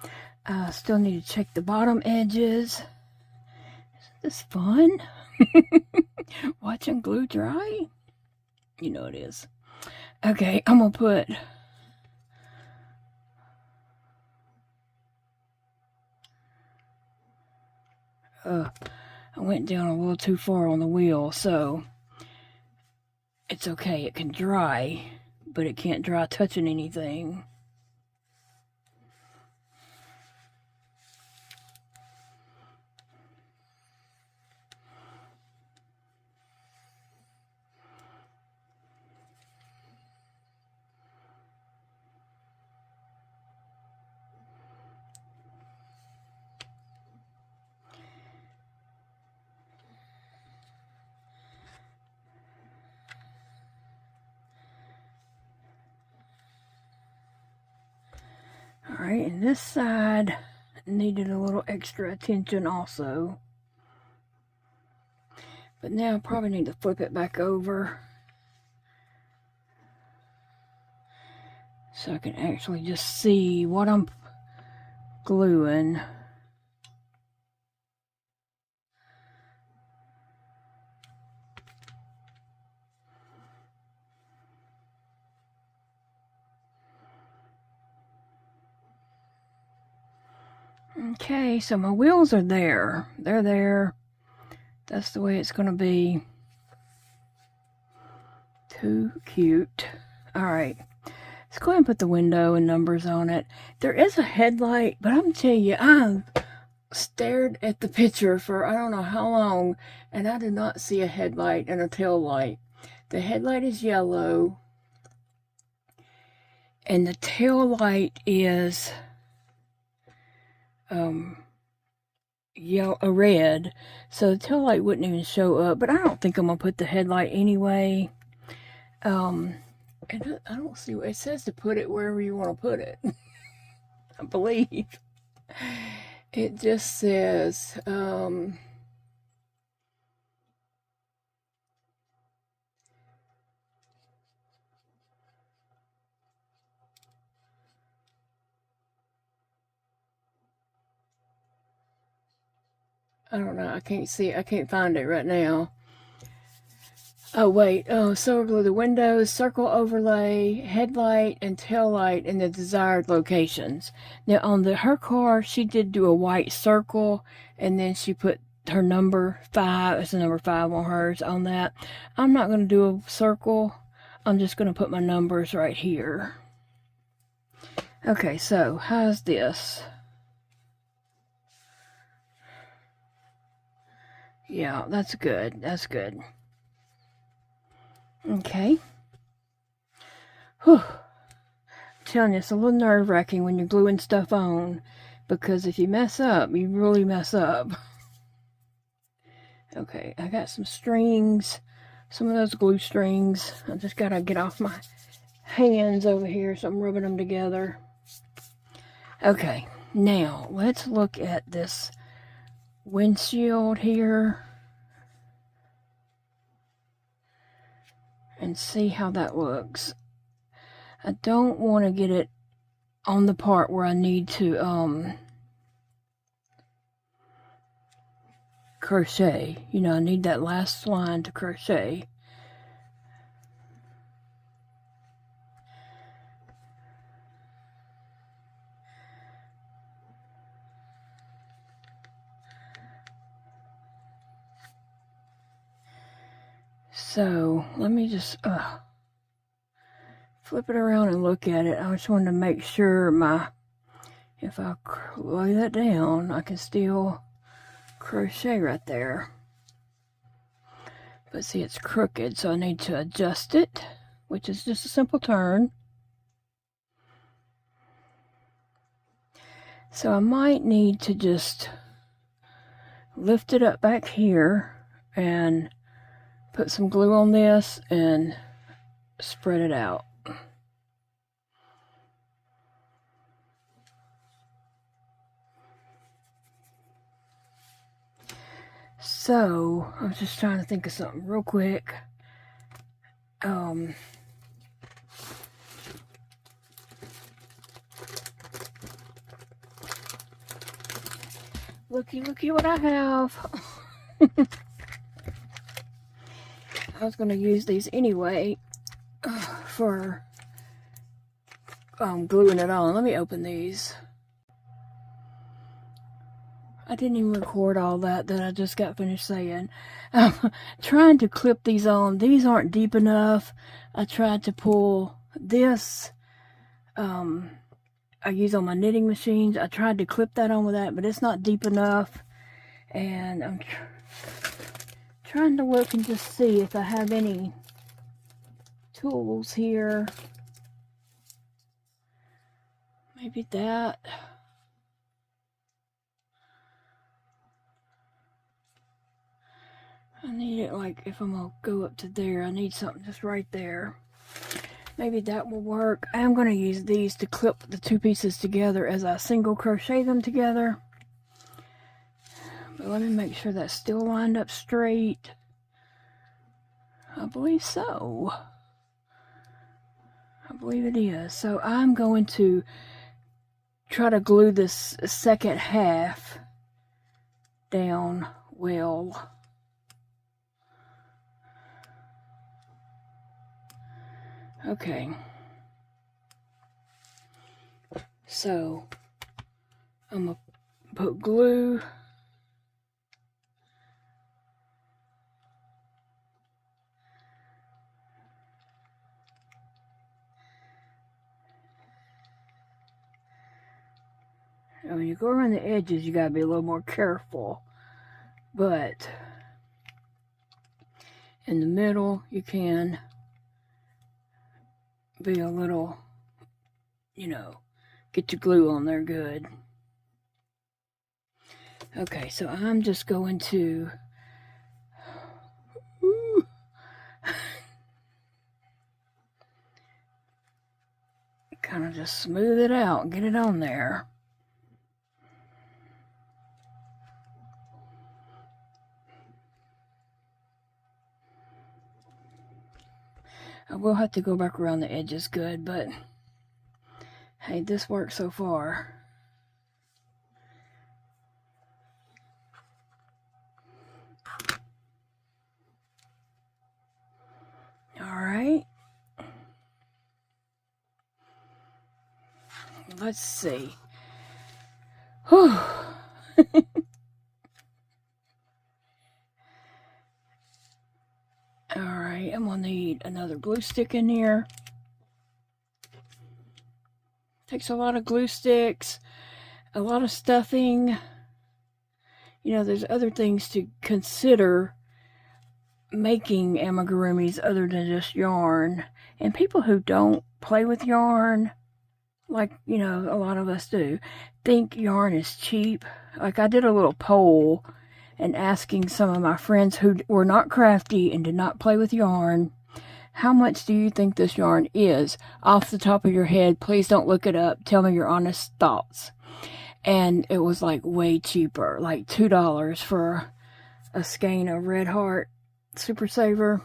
S1: I still need to check the bottom edges. Isn't this fun? Watching glue dry? You know it is. Okay, I'm gonna put I went down a little too far on the wheel, so it's okay. It can dry, but it can't dry touching anything. Alright, and this side needed a little extra attention also. But now I probably need to flip it back over so I can actually just see what I'm gluing. Okay, so my wheels are there. They're there. That's the way it's going to be. Too cute. Alright, let's go ahead and put the window and numbers on it. There is a headlight, but I'm telling you, I stared at the picture for I don't know how long, and I do not see a headlight and a tail light. The headlight is yellow, and the tail light is red, so the tail light wouldn't even show up, but I don't think I'm gonna put the headlight anyway. And I don't see what it says to put it wherever you want to put it. I believe it just says I don't know, I can't see it. I can't find it right now. Oh wait, silver glue the windows, circle overlay, headlight, and tail light in the desired locations. Now on her car, she did do a white circle, and then she put her number 5, it's the number 5 on hers on that. I'm not going to do a circle. I'm just going to put my numbers right here. Okay, so how's this? Yeah, that's good. That's good. Okay. Whew. I'm telling you, it's a little nerve-wracking when you're gluing stuff on, because if you mess up, you really mess up. Okay, I got some strings, some of those glue strings. I just gotta get off my hands over here, so I'm rubbing them together. Okay, now let's look at this windshield here and see how that looks. I don't want to get it on the part where I need to crochet. You know, I need that last line to crochet. So let me just flip it around and look at it. I just wanted to make sure if I lay that down, I can still crochet right there. But see, it's crooked, so I need to adjust it, which is just a simple turn. So I might need to just lift it up back here and put some glue on this and spread it out. So, I was just trying to think of something real quick. Looky what I have. I was going to use these anyway for gluing it on. Let me open these. I didn't even record all that I just got finished saying. Trying to clip these on. These aren't deep enough. I tried to pull this. I use on my knitting machines. I tried to clip that on with that, but it's not deep enough. And I'm trying to look and just see if I have any tools here. Maybe that. I need it, like, if I'm gonna go up to there, I need something just right there. Maybe that will work. I'm going to use these to clip the two pieces together as I single crochet them together. But let me make sure that's still lined up straight. I believe so. I believe it is. So I'm going to try to glue this second half down well. Okay, so I'm going to put glue and when you go around the edges you gotta be a little more careful, but in the middle you can be a little, you know, get your glue on there good. Okay, so I'm just going to kind of just smooth it out and get it on there. I will have to go back around the edges good, but hey, this works so far. Alright. Let's see. Whew. Alright, I'm gonna need another glue stick in here. Takes a lot of glue sticks, a lot of stuffing. You know, there's other things to consider making amigurumis other than just yarn. And people who don't play with yarn, like, you know, a lot of us do, think yarn is cheap. Like, I did a little poll and asking some of my friends who were not crafty and did not play with yarn, how much do you think this yarn is? Off the top of your head, please don't look it up. Tell me your honest thoughts. And it was like way cheaper, like $2 for a skein of Red Heart Super Saver.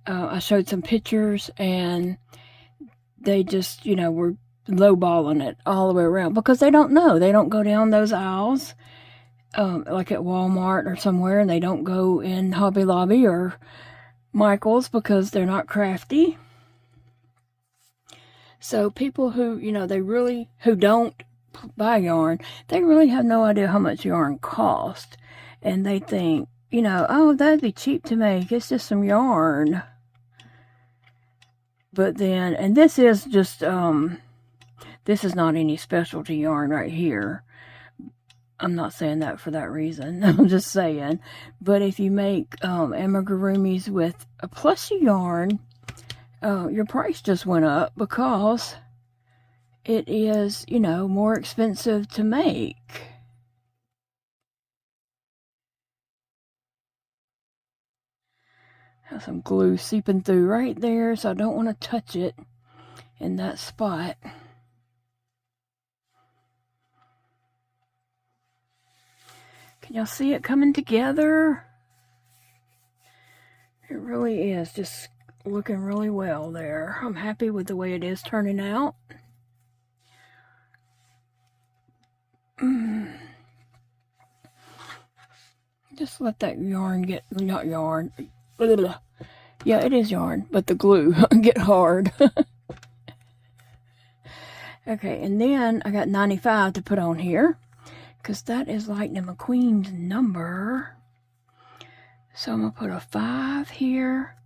S1: I showed some pictures and they just, you know, were lowballing it all the way around because they don't know. They don't go down those aisles like at Walmart or somewhere, and they don't go in Hobby Lobby or Michael's because they're not crafty. So people who, you know, who don't buy yarn, they really have no idea how much yarn costs. And they think, you know, oh, that'd be cheap to make. It's just some yarn. But then, and this is just, this is not any specialty yarn right here. I'm not saying that for that reason. I'm just saying. But if you make amigurumis with a plushie yarn, your price just went up because it is, you know, more expensive to make. Have some glue seeping through right there, so I don't want to touch it in that spot. Can y'all see it coming together? It really is just looking really well there. I'm happy with the way it is turning out. Just let that yarn get, not yarn, yeah, it is yarn, but the glue get hard. Okay, and then I got 95 to put on here, because that is Lightning McQueen's number. So I'm going to put a 5 here,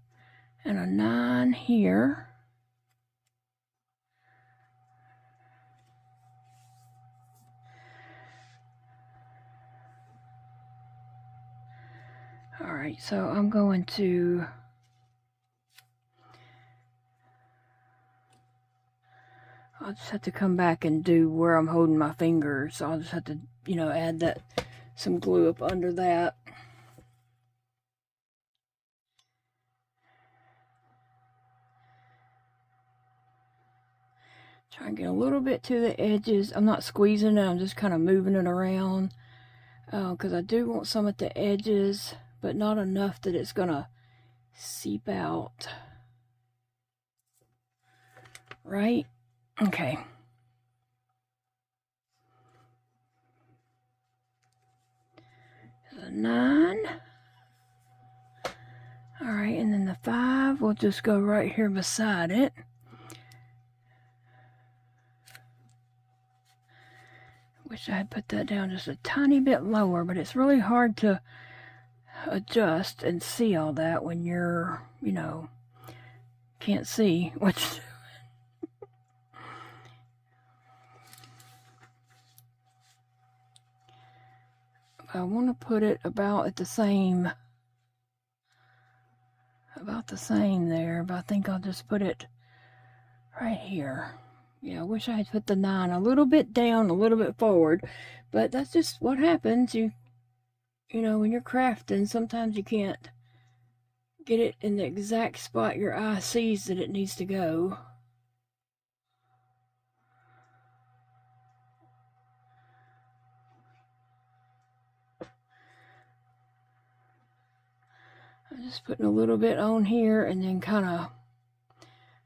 S1: and a 9 here. Alright, so I'm going to I'll just have to come back and do where I'm holding my fingers. I'll just have to, you know, add that, some glue up under that. Try and get a little bit to the edges. I'm not squeezing it, I'm just kind of moving it around. Because I do want some at the edges, but not enough that it's going to seep out. Right? Okay. The 9. Alright, and then the 5 will just go right here beside it. Wish I had put that down just a tiny bit lower, but it's really hard to adjust and see all that when you're, you know, can't see what you're doing. I want to put it about at the same, there, but I think I'll just put it right here. Yeah, I wish I had put the 9 a little bit down, a little bit forward, but that's just what happens. You know, when you're crafting, sometimes you can't get it in the exact spot your eye sees that it needs to go. I'm just putting a little bit on here and then kind of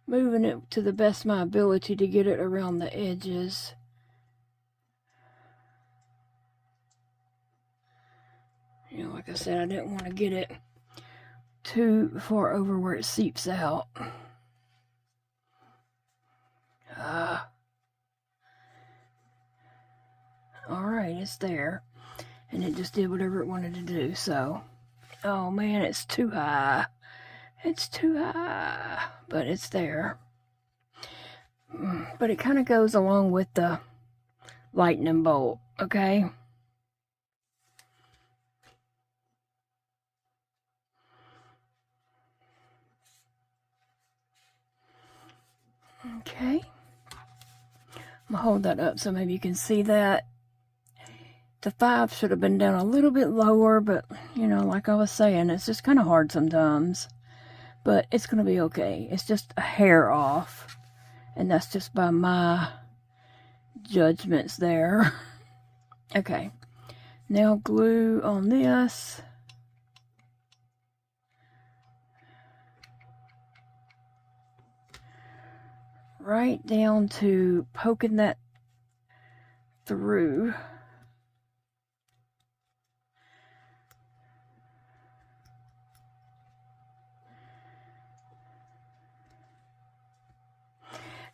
S1: moving it to the best of my ability to get it around the edges. You know, like I said, I didn't want to get it too far over where it seeps out. Alright, it's there. And it just did whatever it wanted to do, so. Oh man, it's too high. It's too high, but it's there. But it kind of goes along with the lightning bolt, okay? Okay. I'm going to hold that up so maybe you can see that. The 5 should have been down a little bit lower, but, you know, like I was saying, it's just kind of hard sometimes. But it's going to be okay. It's just a hair off. And that's just by my judgments there. Okay. Now glue on this. Right down to poking that through.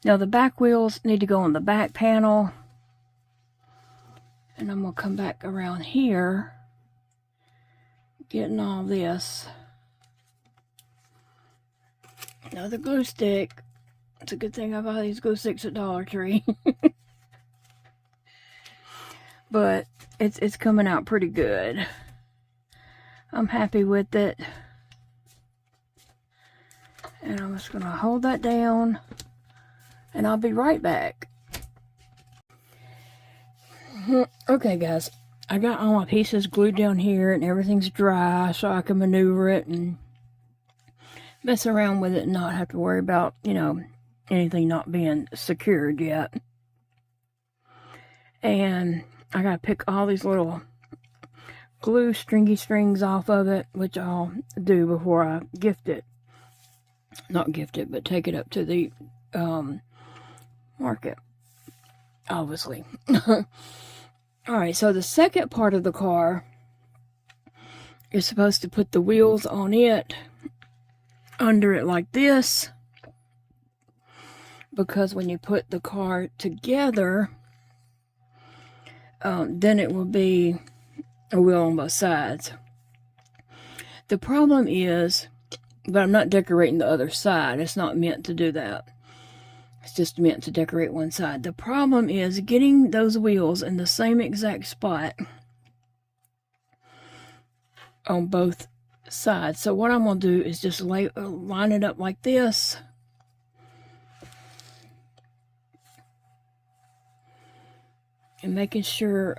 S1: Now the back wheels need to go on the back panel. And I'm going to come back around here, getting all this. Another glue stick. It's a good thing I buy these glue sticks at Dollar Tree. But it's coming out pretty good. I'm happy with it. And I'm just going to hold that down. And I'll be right back. Okay, guys. I got all my pieces glued down here and everything's dry so I can maneuver it and mess around with it and not have to worry about, you know, anything not being secured yet. And I gotta pick all these little glue stringy strings off of it, which I'll do before I gift it. Not gift it, but take it up to the market, obviously. Alright, so the second part of the car, you're supposed to put the wheels on it, under it like this, because when you put the car together, then it will be a wheel on both sides. The problem is, but I'm not decorating the other side. It's not meant to do that. It's just meant to decorate one side. The problem is getting those wheels in the same exact spot on both sides. So what I'm going to do is just line it up like this. And making sure,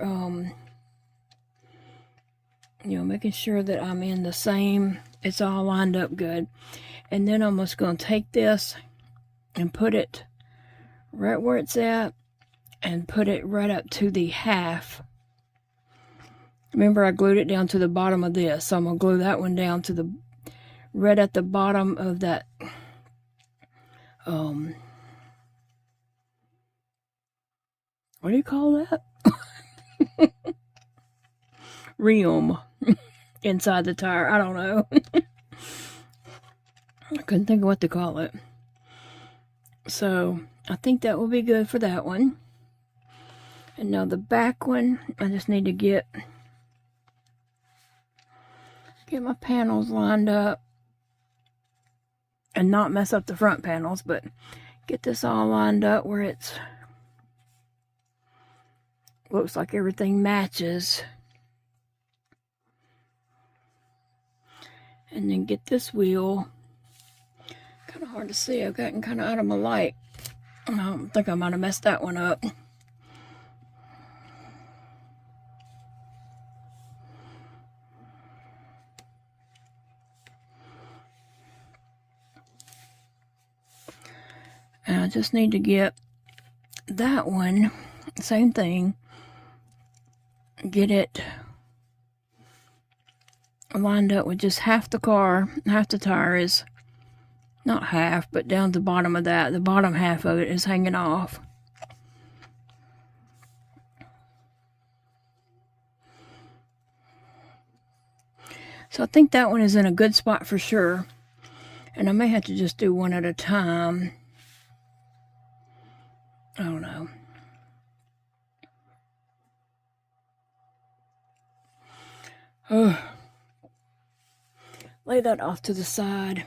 S1: making sure that I'm in the same, it's all lined up good. And then I'm just going to take this and put it right where it's at and put it right up to the half. Remember, I glued it down to the bottom of this, so I'm going to glue that one down to the, right at the bottom of that, what do you call that? Rim inside the tire. I don't know. I couldn't think of what to call it. So, I think that will be good for that one. And now the back one, I just need to get my panels lined up and not mess up the front panels, but get this all lined up where it's looks like everything matches. And then get this wheel, kind of hard to see, I've gotten kind of out of my light. I think I might have messed that one up. And I just need to get that one, same thing, get it lined up with just half the car, half the tire is, not half, but down to the bottom of that, the bottom half of it is hanging off. So I think that one is in a good spot for sure. And I may have to just do one at a time. I don't know. Lay that off to the side.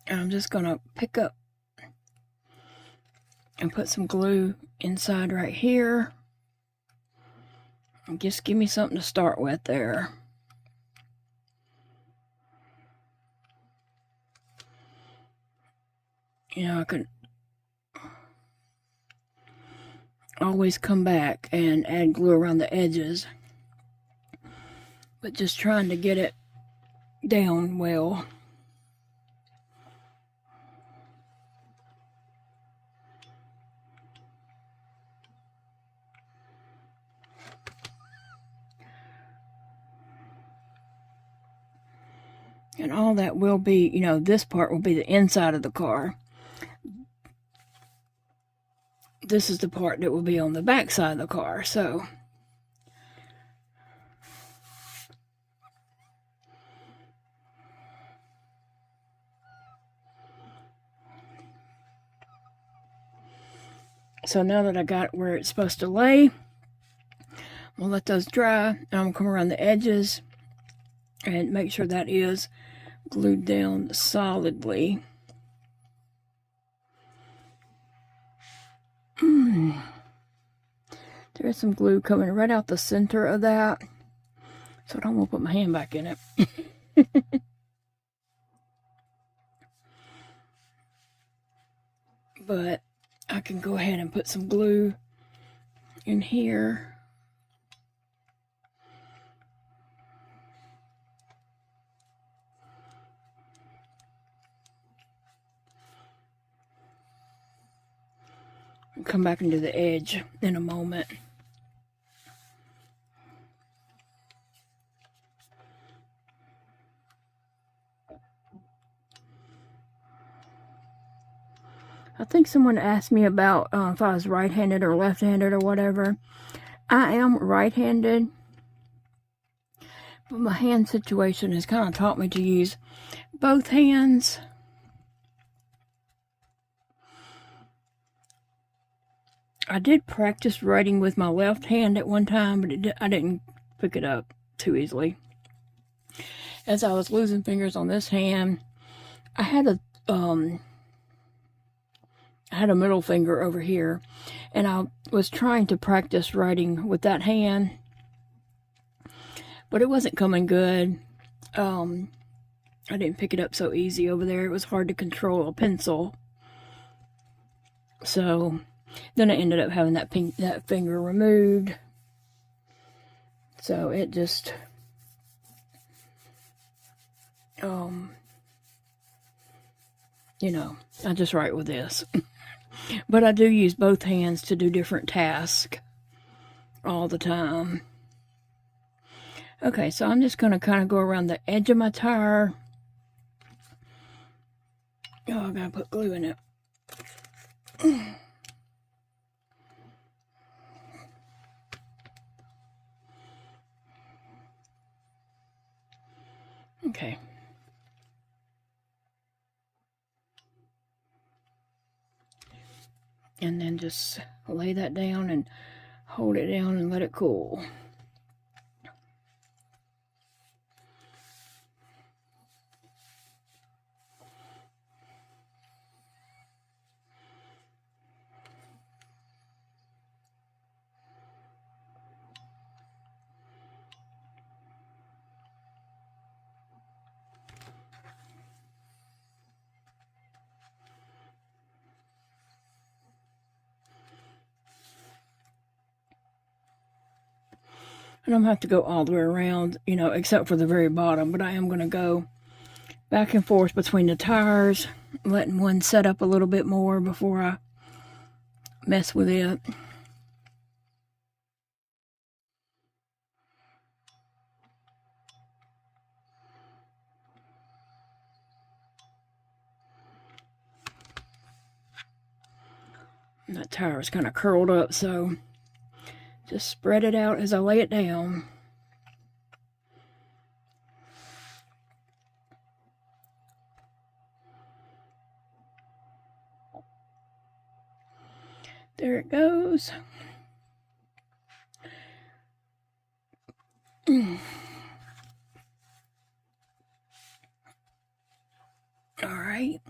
S1: And I'm just going to pick up and put some glue inside right here. And just give me something to start with there. You know, I could always come back and add glue around the edges, but just trying to get it down well. And all that will be, you know, this part will be the inside of the car. This is the part that will be on the back side of the car, so. So now that I got where it's supposed to lay, we'll let those dry, and I'm going to come around the edges and make sure that is glued down solidly. There's some glue coming right out the center of that, so I don't want to put my hand back in it. But I can go ahead and put some glue in here. Come back into the edge in a moment. I think someone asked me about if I was right-handed or left-handed or whatever. I am right-handed, but my hand situation has kind of taught me to use both hands. I did practice writing with my left hand at one time, but I didn't pick it up too easily. As I was losing fingers on this hand, I had a middle finger over here, and I was trying to practice writing with that hand, but it wasn't coming good. I didn't pick it up so easy over there. It was hard to control a pencil. So then I ended up having that finger removed. So it just, you know, I just write with this. But I do use both hands to do different tasks all the time. Okay, so I'm just going to kind of go around the edge of my tire. Oh, I gotta put glue in it. Okay. And then just lay that down and hold it down and let it cool. I don't have to go all the way around, you know, except for the very bottom, but I am going to go back and forth between the tires, letting one set up a little bit more before I mess with it. And that tire is kind of curled up, so just spread it out as I lay it down. There it goes. All right.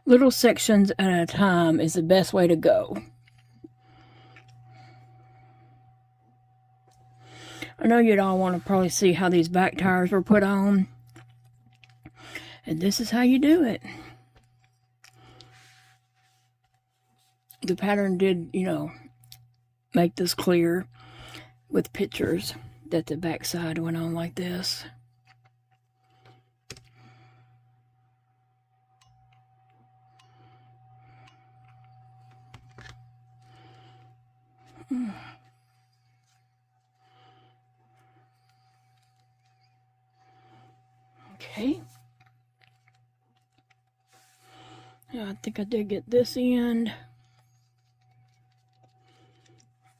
S1: Little sections at a time is the best way to go. I know you'd all want to probably see how these back tires were put on. And this is how you do it. The pattern did, you know, make this clear with pictures that the back side went on like this. Okay. Yeah, I think I did get this end.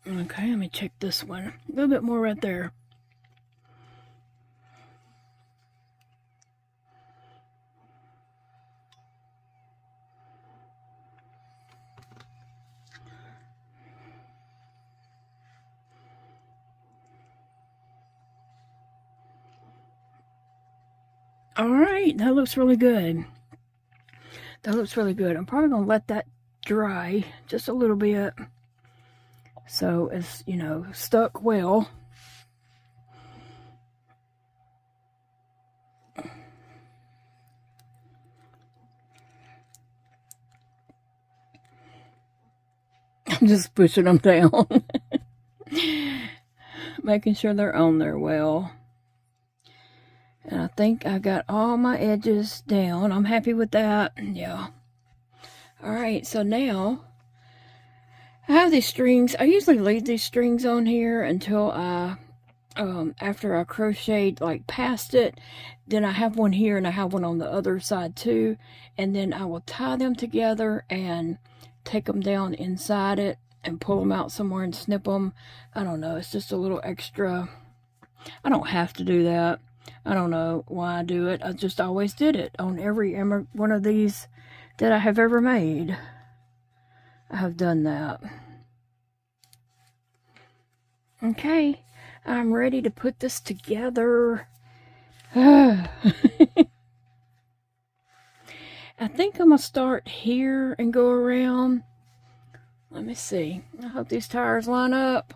S1: Okay, let me check this one. A little bit more right there. All right, that looks really good. That looks really good. I'm probably going to let that dry just a little bit so it's, you know, stuck well. I'm just pushing them down. Making sure they're on there well. And I think I got all my edges down. I'm happy with that. Yeah. Alright, so now I have these strings. I usually leave these strings on here until I, after I crocheted like past it. Then I have one here and I have one on the other side too. And then I will tie them together and take them down inside it and pull them out somewhere and snip them. I don't know. It's just a little extra. I don't have to do that. I don't know why I do it. I just always did it on every one of these that I have ever made. I have done that. Okay, I'm ready to put this together. I think I'm going to start here and go around. Let me see. I hope these tires line up.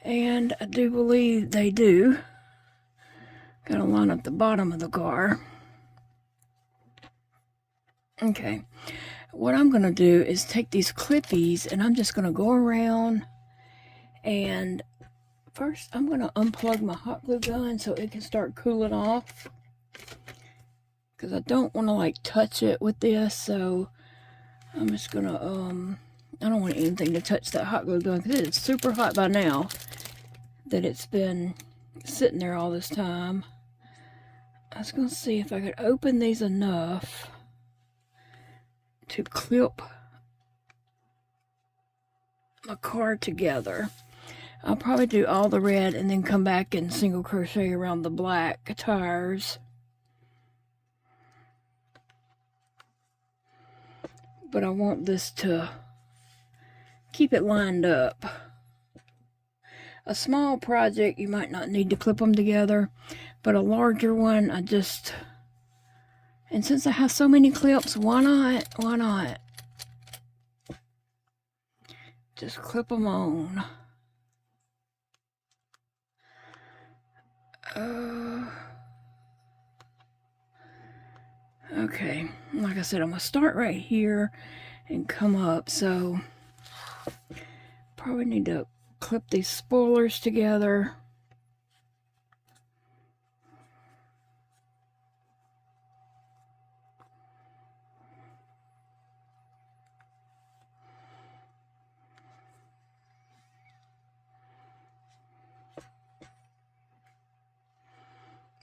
S1: And I do believe they do. Gotta line up the bottom of the car. Okay. What I'm going to do is take these clippies and I'm just going to go around, and first I'm going to unplug my hot glue gun so it can start cooling off, because I don't want to like touch it with this. So I'm just going to I don't want anything to touch that hot glue gun because it's super hot by now that it's been sitting there all this time. I was going to see if I could open these enough to clip my card together. I'll probably do all the red and then come back and single crochet around the black tires. But I want this to keep it lined up. A small project, you might not need to clip them together, but a larger one, I just... And since I have so many clips, why not? Why not? Just clip them on. Okay, like I said, I'm going to start right here and come up. So, probably need to clip these spoilers together.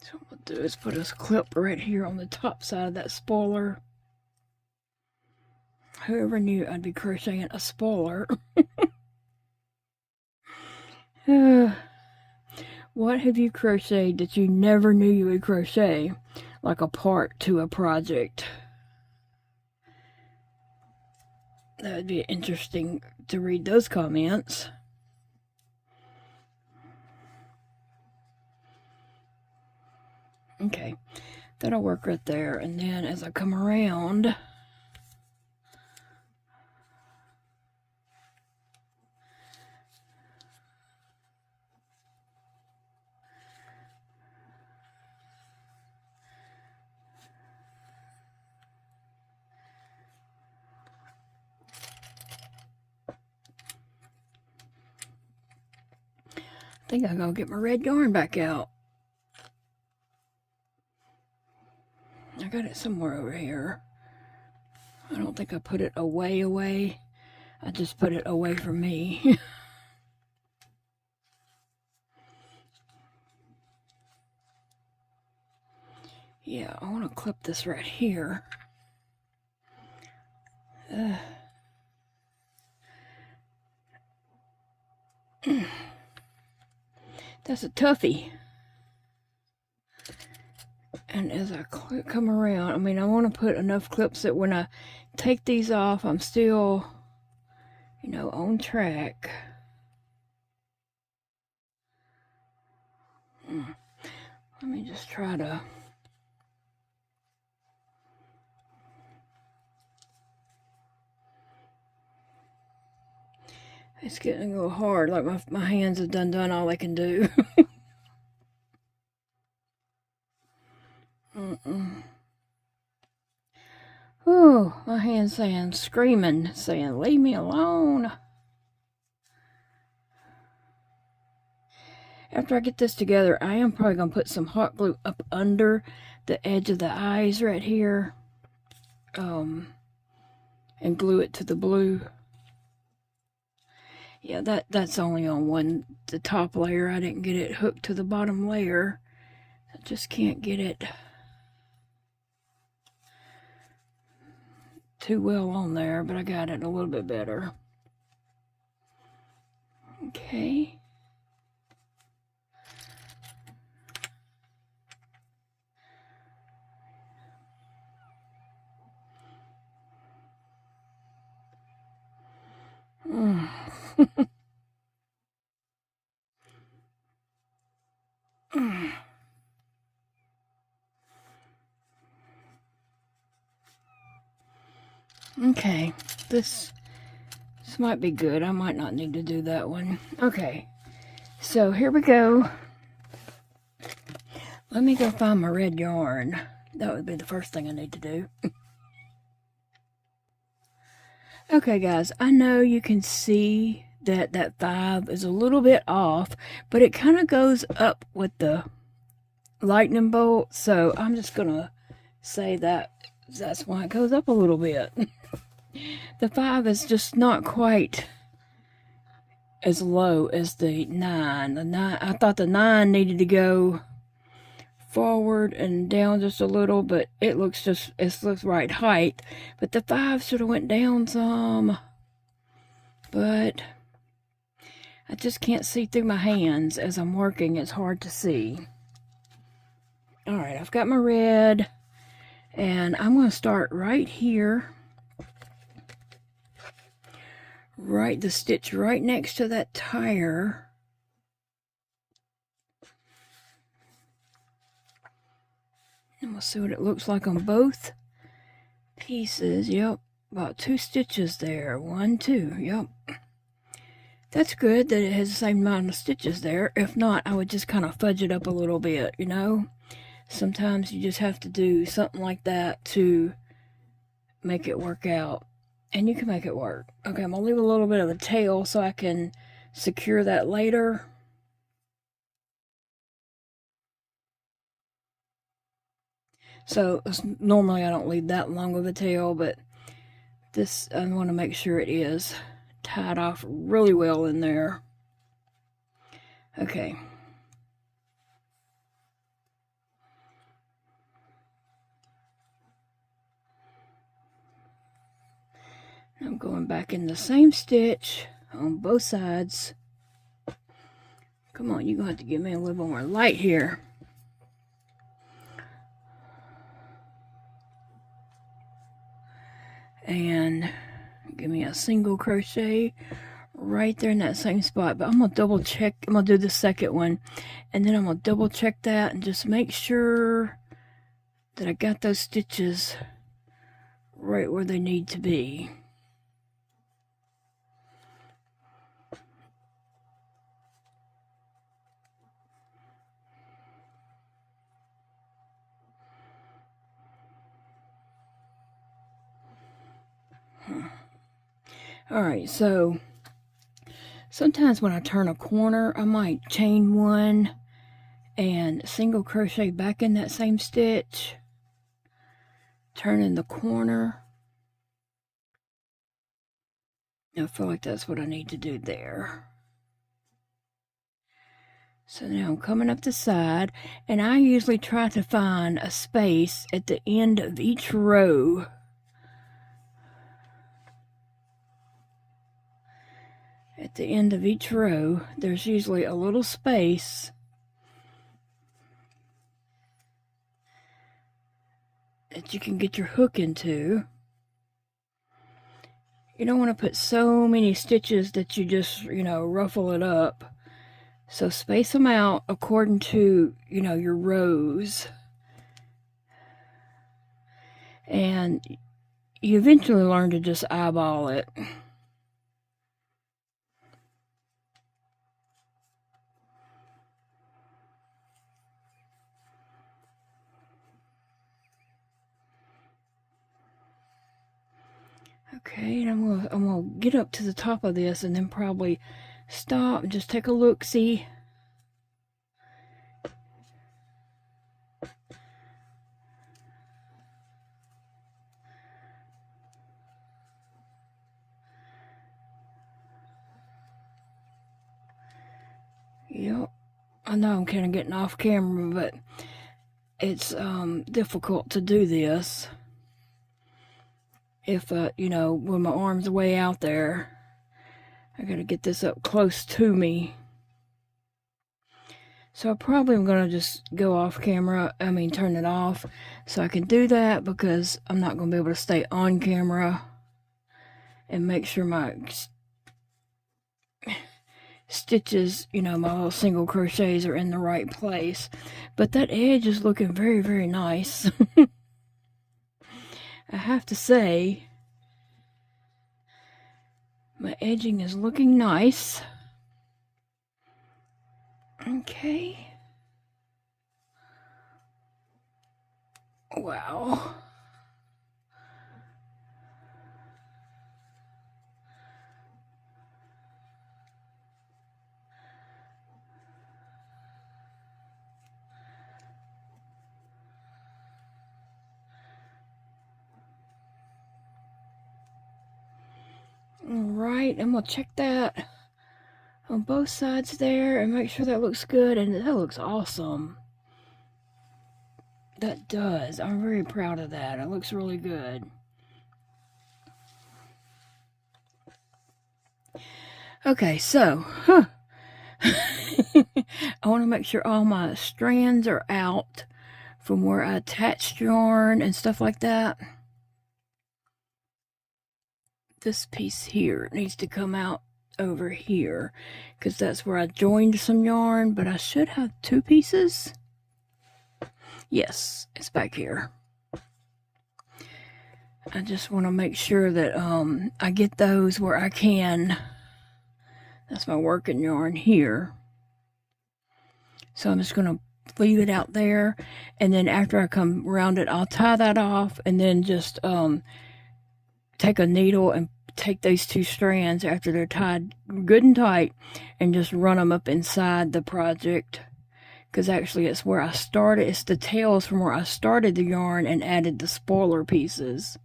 S1: So what we'll do is put a clip right here on the top side of that spoiler. Whoever knew I'd be crocheting a spoiler. What have you crocheted that you never knew you would crochet? Like a part to a project. That would be interesting to read those comments. Okay, that'll work right there. And then as I come around, I think I'm gonna get my red yarn back out. I got it somewhere over here. I don't think I put it away. I just put it away from me. Yeah, I want to clip this right here. That's a toughie. And as I come around, I mean, I want to put enough clips that when I take these off, I'm still, you know, on track. Let me just try to... It's getting a little hard, like my hands have done all they can do. Oh, my hand's screaming, saying, leave me alone. After I get this together, I am probably going to put some hot glue up under the edge of the eyes right here. And glue it to the blue. Yeah, that's only on the top layer. I didn't get it hooked to the bottom layer. I just can't get it too well on there, but I got it a little bit better. Okay. Okay, this might be good. I might not need to do that one. Okay, so here we go. Let me go find my red yarn. That would be the first thing I need to do. Okay, guys, I know you can see that that 5 is a little bit off, but it kind of goes up with the lightning bolt, so I'm just gonna say that that's why it goes up a little bit. The 5 is just not quite as low as the 9. The 9, I thought the 9 needed to go forward and down just a little, but it looks right height. But the 5 should have went down some, but I just can't see through my hands as I'm working. It's hard to see. All right, I've got my red, and I'm going to start right here. Right, the stitch right next to that tire. And we'll see what it looks like on both pieces. Yep, about 2 stitches there. 1, 2, yep. That's good that it has the same amount of stitches there. If not, I would just kind of fudge it up a little bit, you know? Sometimes you just have to do something like that to make it work out. And you can make it work. Okay, I'm going to leave a little bit of the tail so I can secure that later. So, normally I don't leave that long of a tail, but this, I want to make sure it is tied off really well in there. Okay. I'm going back in the same stitch on both sides. Come on, you're going to have to give me a little more light here. And give me a single crochet right there in that same spot. But I'm going to double check. I'm going to do the second one. And then I'm going to double check that and just make sure that I got those stitches right where they need to be. Alright, so sometimes when I turn a corner, I might chain one and single crochet back in that same stitch, turn in the corner. I feel like that's what I need to do there. So now I'm coming up the side, and I usually try to find a space at the end of each row. At the end of each row, there's usually a little space that you can get your hook into. You don't want to put so many stitches that you just, you know, ruffle it up. So space them out according to, you know, your rows. And you eventually learn to just eyeball it. Okay, and I'm gonna get up to the top of this and then probably stop and just take a look, see. I know I'm kind of getting off camera, but it's difficult to do this if, you know, when my arm's way out there. I gotta get this up close to me. So I probably am gonna just go off camera, turn it off so I can do that, because I'm not gonna be able to stay on camera and make sure my stitches, you know, my little single crochets are in the right place. But that edge is looking very, very nice. I have to say, my edging is looking nice. Okay. Wow. Alright, I'm gonna check that on both sides there and make sure that looks good, and that looks awesome. That does. I'm very proud of that. It looks really good. Okay, so, I want to make sure all my strands are out from where I attached yarn and stuff like that. This piece here needs to come out over here, because that's where I joined some yarn, but I should have two pieces. Yes, it's back here. I just want to make sure that I get those where I can. That's my working yarn here. So I'm just going to leave it out there, and then after I come around it, I'll tie that off, and then just take a needle and take these two strands after they're tied good and tight and just run them up inside the project, because actually it's where I started. It's the tails from where I started the yarn and added the spoiler pieces.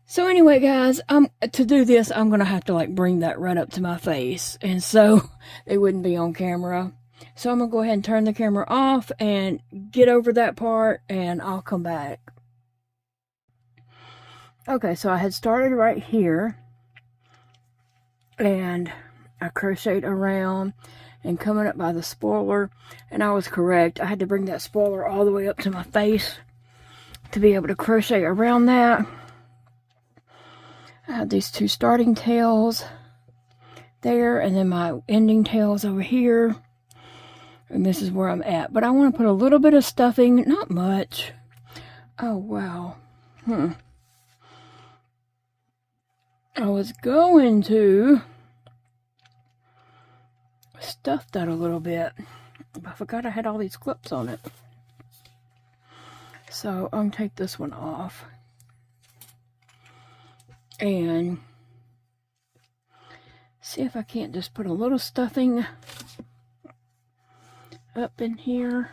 S1: So anyway, guys, to do this, I'm gonna have to like bring that right up to my face, and so it wouldn't be on camera. So I'm gonna go ahead and turn the camera off and get over that part, and I'll come back. Okay, so I had started right here, and I crocheted around and coming up by the spoiler, and I was correct. I had to bring that spoiler all the way up to my face to be able to crochet around that. I have these two starting tails there, and then my ending tails over here, and this is where I'm at. But I want to put a little bit of stuffing, not much. Oh, wow. I was going to stuff that a little bit, but I forgot I had all these clips on it. So I'm going to take this one off and see if I can't just put a little stuffing up in here.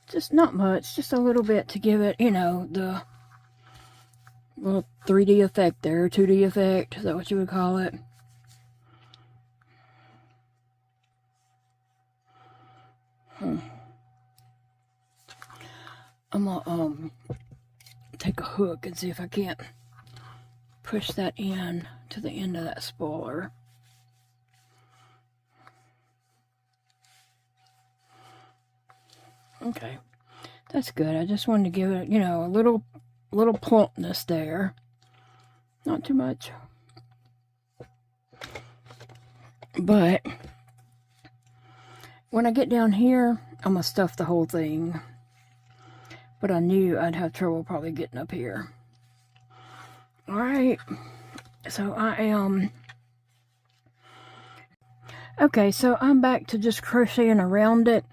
S1: Just not much, just a little bit to give it, you know, the little 3D effect there, 2D effect, is that what you would call it? I'm gonna take a hook and see if I can't push that in to the end of that spoiler. Okay, that's good. I just wanted to give it, you know, a little plumpness there. Not too much. But when I get down here, I'm going to stuff the whole thing. But I knew I'd have trouble probably getting up here. Alright, so I am... Okay, so I'm back to just crocheting around it,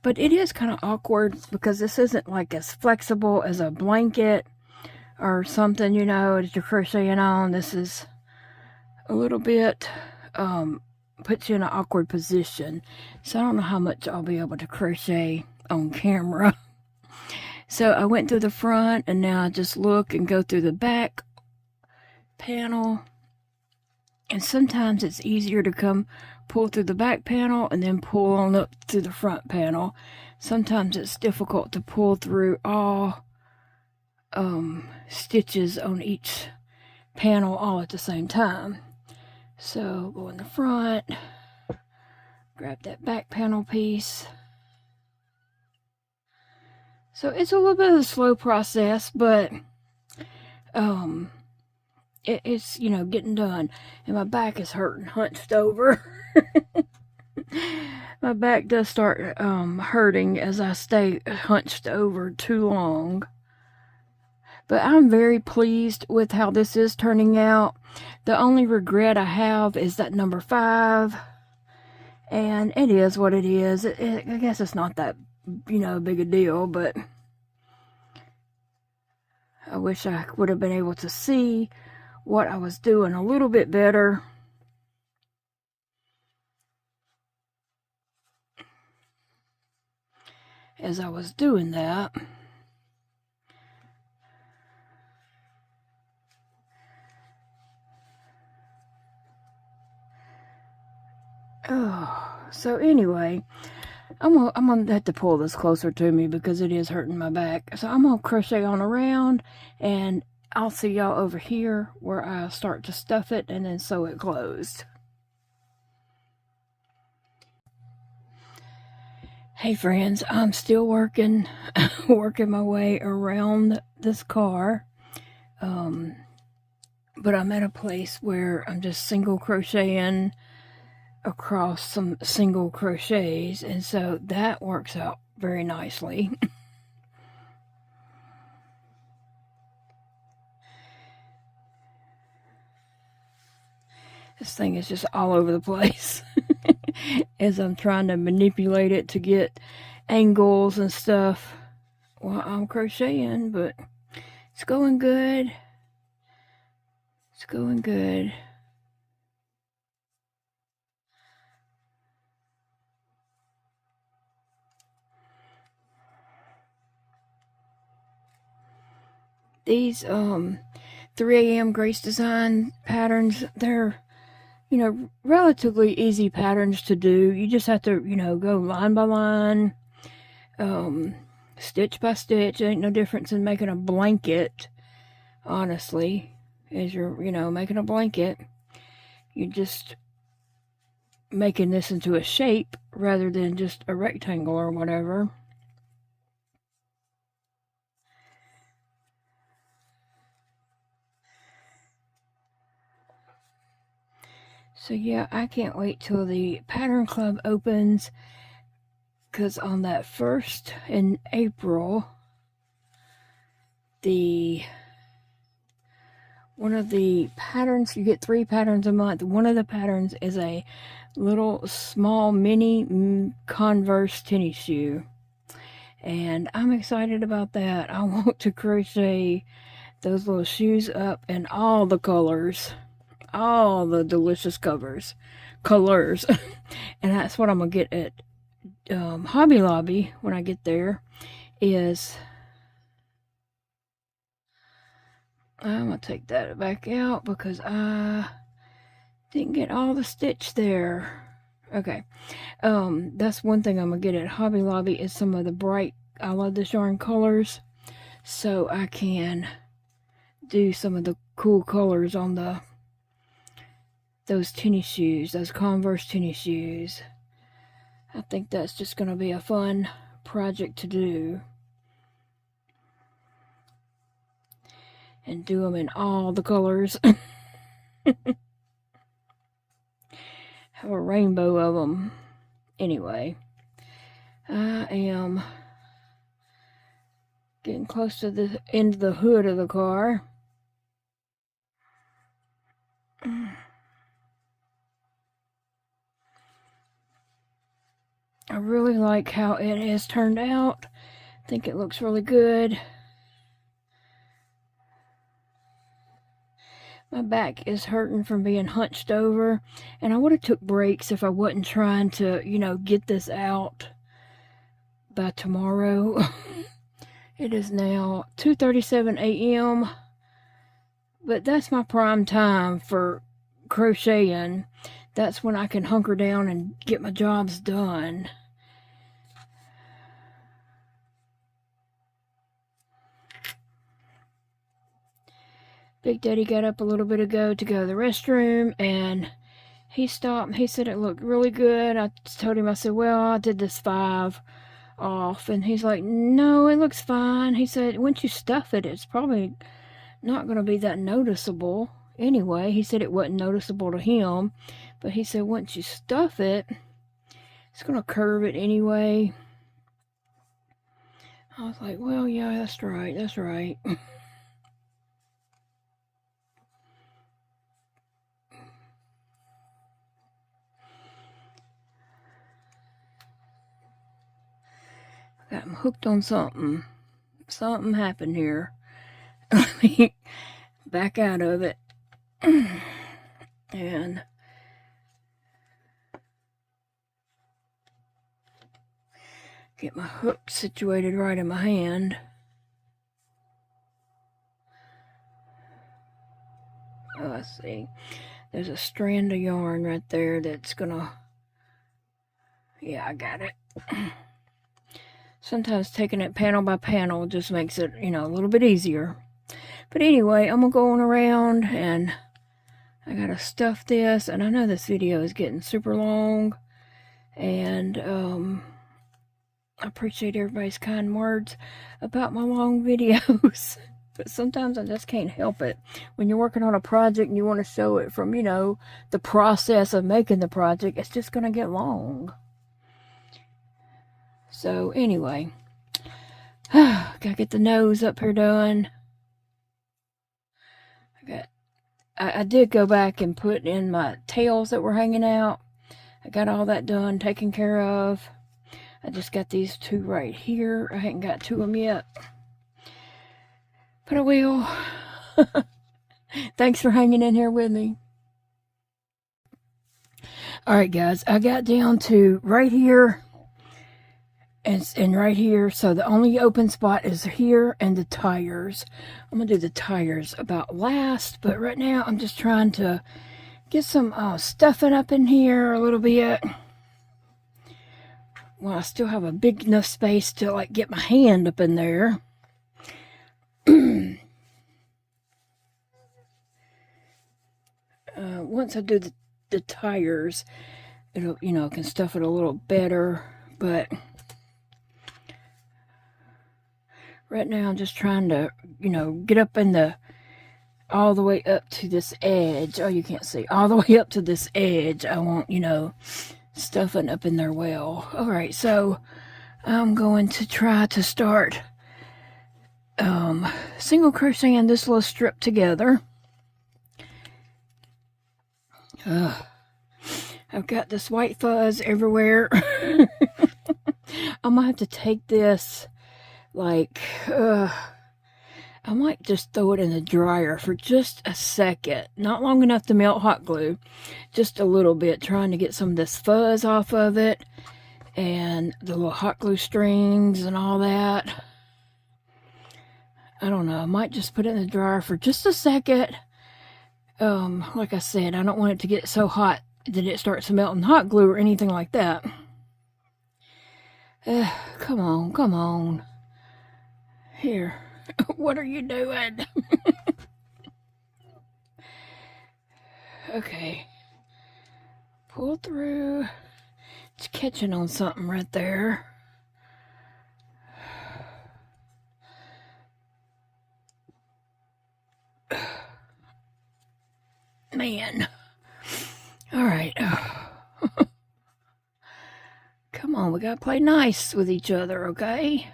S1: but it is kind of awkward because this isn't like as flexible as a blanket or something, you know, that you're crocheting on. This is a little bit, puts you in an awkward position. So I don't know how much I'll be able to crochet on camera. So I went through the front, and now I just look and go through the back panel. And sometimes it's easier to pull through the back panel and then pull on up through the front panel. Sometimes it's difficult to pull through all stitches on each panel all at the same time. So go in the front, grab that back panel piece. So it's a little bit of a slow process, but it's, you know, getting done. And my back is hurting, hunched over. My back does start hurting as I stay hunched over too long. But I'm very pleased with how this is turning out. The only regret I have is that number 5. And it is what it is. I guess it's not that, you know, big a deal, but I wish I would have been able to see what I was doing a little bit better. As I was doing that. Oh, so anyway, I'm gonna have to pull this closer to me because it is hurting my back. So I'm gonna crochet on around, and I'll see y'all over here where I start to stuff it and then sew it closed. Hey friends, I'm still working my way around this car. But I'm at a place where I'm just single crocheting across some single crochets, and so that works out very nicely. This thing is just all over the place as I'm trying to manipulate it to get angles and stuff while I'm crocheting, but it's going good. It's going good. These 3am Grace Design patterns, they're, you know, relatively easy patterns to do. You just have to, you know, go line by line, stitch by stitch. There ain't no difference in making a blanket, honestly, as you're, you know, making a blanket. You're just making this into a shape rather than just a rectangle or whatever. So yeah, I can't wait till the pattern club opens, because on that 1st in April, one of the patterns, you get 3 patterns a month. One of the patterns is a little small mini Converse tennis shoe, and I'm excited about that. I want to crochet those little shoes up in all the colors, all the delicious colors. And that's what I'm gonna get at Hobby Lobby when I get there. Is I'm gonna take that back out because I didn't get all the stitch there. Okay, that's one thing I'm gonna get at Hobby Lobby is some of the bright, I love this yarn colors, so I can do some of the cool colors on those tennis shoes, those Converse tennis shoes. I think that's just going to be a fun project to do. And do them in all the colors. Have a rainbow of them. Anyway, I am getting close to the end of the hood of the car. I really like how it has turned out. I think it looks really good. My back is hurting from being hunched over, and I would have took breaks if I wasn't trying to, you know, get this out by tomorrow. It is now 2:37 a.m. But that's my prime time for crocheting. That's when I can hunker down and get my jobs done. Big Daddy got up a little bit ago to go to the restroom, and he stopped and he said it looked really good. I told him, I said, well, I did this 5 off, and he's like, no, it looks fine. He said, once you stuff it, it's probably not going to be that noticeable. Anyway, he said it wasn't noticeable to him, but he said once you stuff it, it's going to curve it anyway. I was like, well, yeah, that's right, that's right. Got him hooked on something. Something happened here. Let me back out of it. And get my hook situated right in my hand. Oh, let's see. There's a strand of yarn right there that's gonna... Yeah, I got it. Sometimes taking it panel by panel just makes it, you know, a little bit easier. But anyway, I'm going around and I gotta stuff this. And I know this video is getting super long. And I appreciate everybody's kind words about my long videos. But sometimes I just can't help it. When you're working on a project and you want to show it from, you know, the process of making the project, it's just going to get long. So anyway, gotta get the nose up here done. I did go back and put in my tails that were hanging out. I got all that done, taken care of. I just got these 2 right here. I hadn't got to them yet, but I will. Thanks for hanging in here with me. Alright guys, I got down to right here and right here, so the only open spot is here and the tires. I'm gonna do the tires about last, but right now I'm just trying to get some stuffing up in here a little bit. Well, I still have a big enough space to like get my hand up in there. Once I do the tires, it'll, you know, can stuff it a little better, but right now I'm just trying to, you know, get up in the, all the way up to this edge. Oh, you can't see. All the way up to this edge. I want, you know, stuffing up in there well. Alright, so I'm going to try to start single crocheting this little strip together. I've got this white fuzz everywhere. I'm gonna have to take this, like, I might just throw it in the dryer for just a second. Not long enough to melt hot glue. Just a little bit, trying to get some of this fuzz off of it. And the little hot glue strings and all that. I don't know. I might just put it in the dryer for just a second. Like I said, I don't want it to get so hot that it starts melting hot glue or anything like that. Come on, come on. Here. What are you doing? Okay. Pull through. It's catching on something right there. Man. Alright. Come on, we gotta play nice with each other, okay?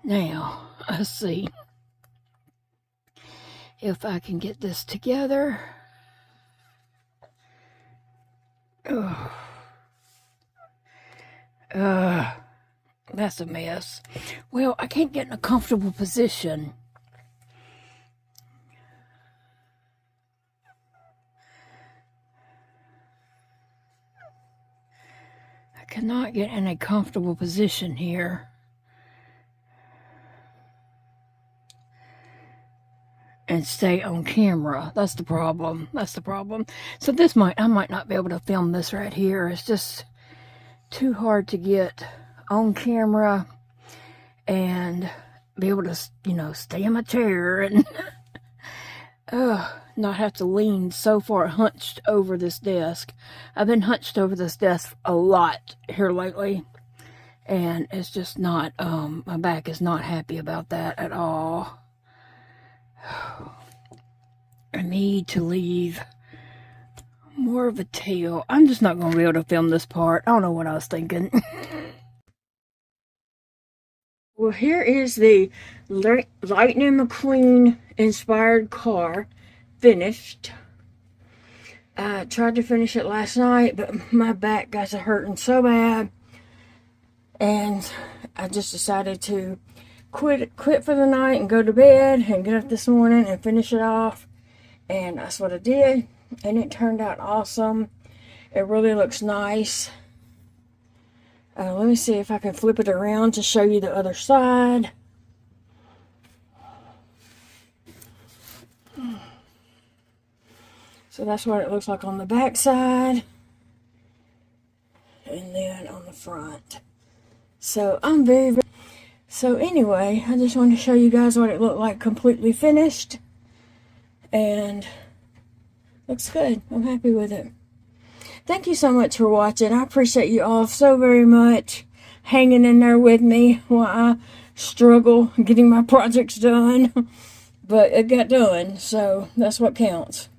S1: Now, let's see if I can get this together. That's a mess. Well, I can't get in a comfortable position. cannot get in a comfortable position here. And stay on camera. That's the problem. That's the problem. So I might not be able to film this right here. It's just too hard to get on camera and be able to, you know, stay in my chair and not have to lean so far hunched over this desk. I've been hunched over this desk a lot here lately, and it's just not, my back is not happy about that at all. I need to leave more of a tail. I'm just not going to be able to film this part. I don't know what I was thinking. Well, here is the Lightning McQueen inspired car finished. I tried to finish it last night, but my back got to hurting so bad, and I just decided to quit for the night and go to bed and get up this morning and finish it off. And that's what I did, and it turned out awesome. It really looks nice. Let me see if I can flip it around to show you the other side. So that's what it looks like on the back side, and then on the front. So so anyway, I just wanted to show you guys what it looked like completely finished, and looks good. I'm happy with it. Thank you so much for watching. I appreciate you all so very much hanging in there with me while I struggle getting my projects done. But it got done, so that's what counts.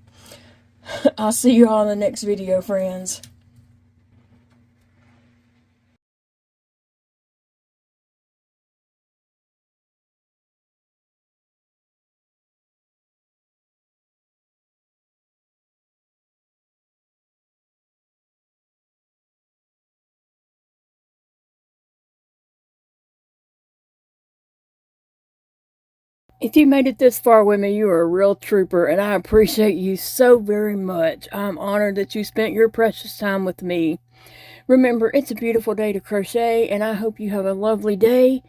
S1: I'll see you all in the next video, friends. If you made it this far with me, you are a real trooper, and I appreciate you so very much. I'm honored that you spent your precious time with me. Remember, it's a beautiful day to crochet, and I hope you have a lovely day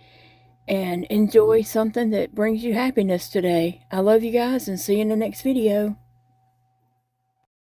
S1: and enjoy something that brings you happiness today. I love you guys, and see you in the next video.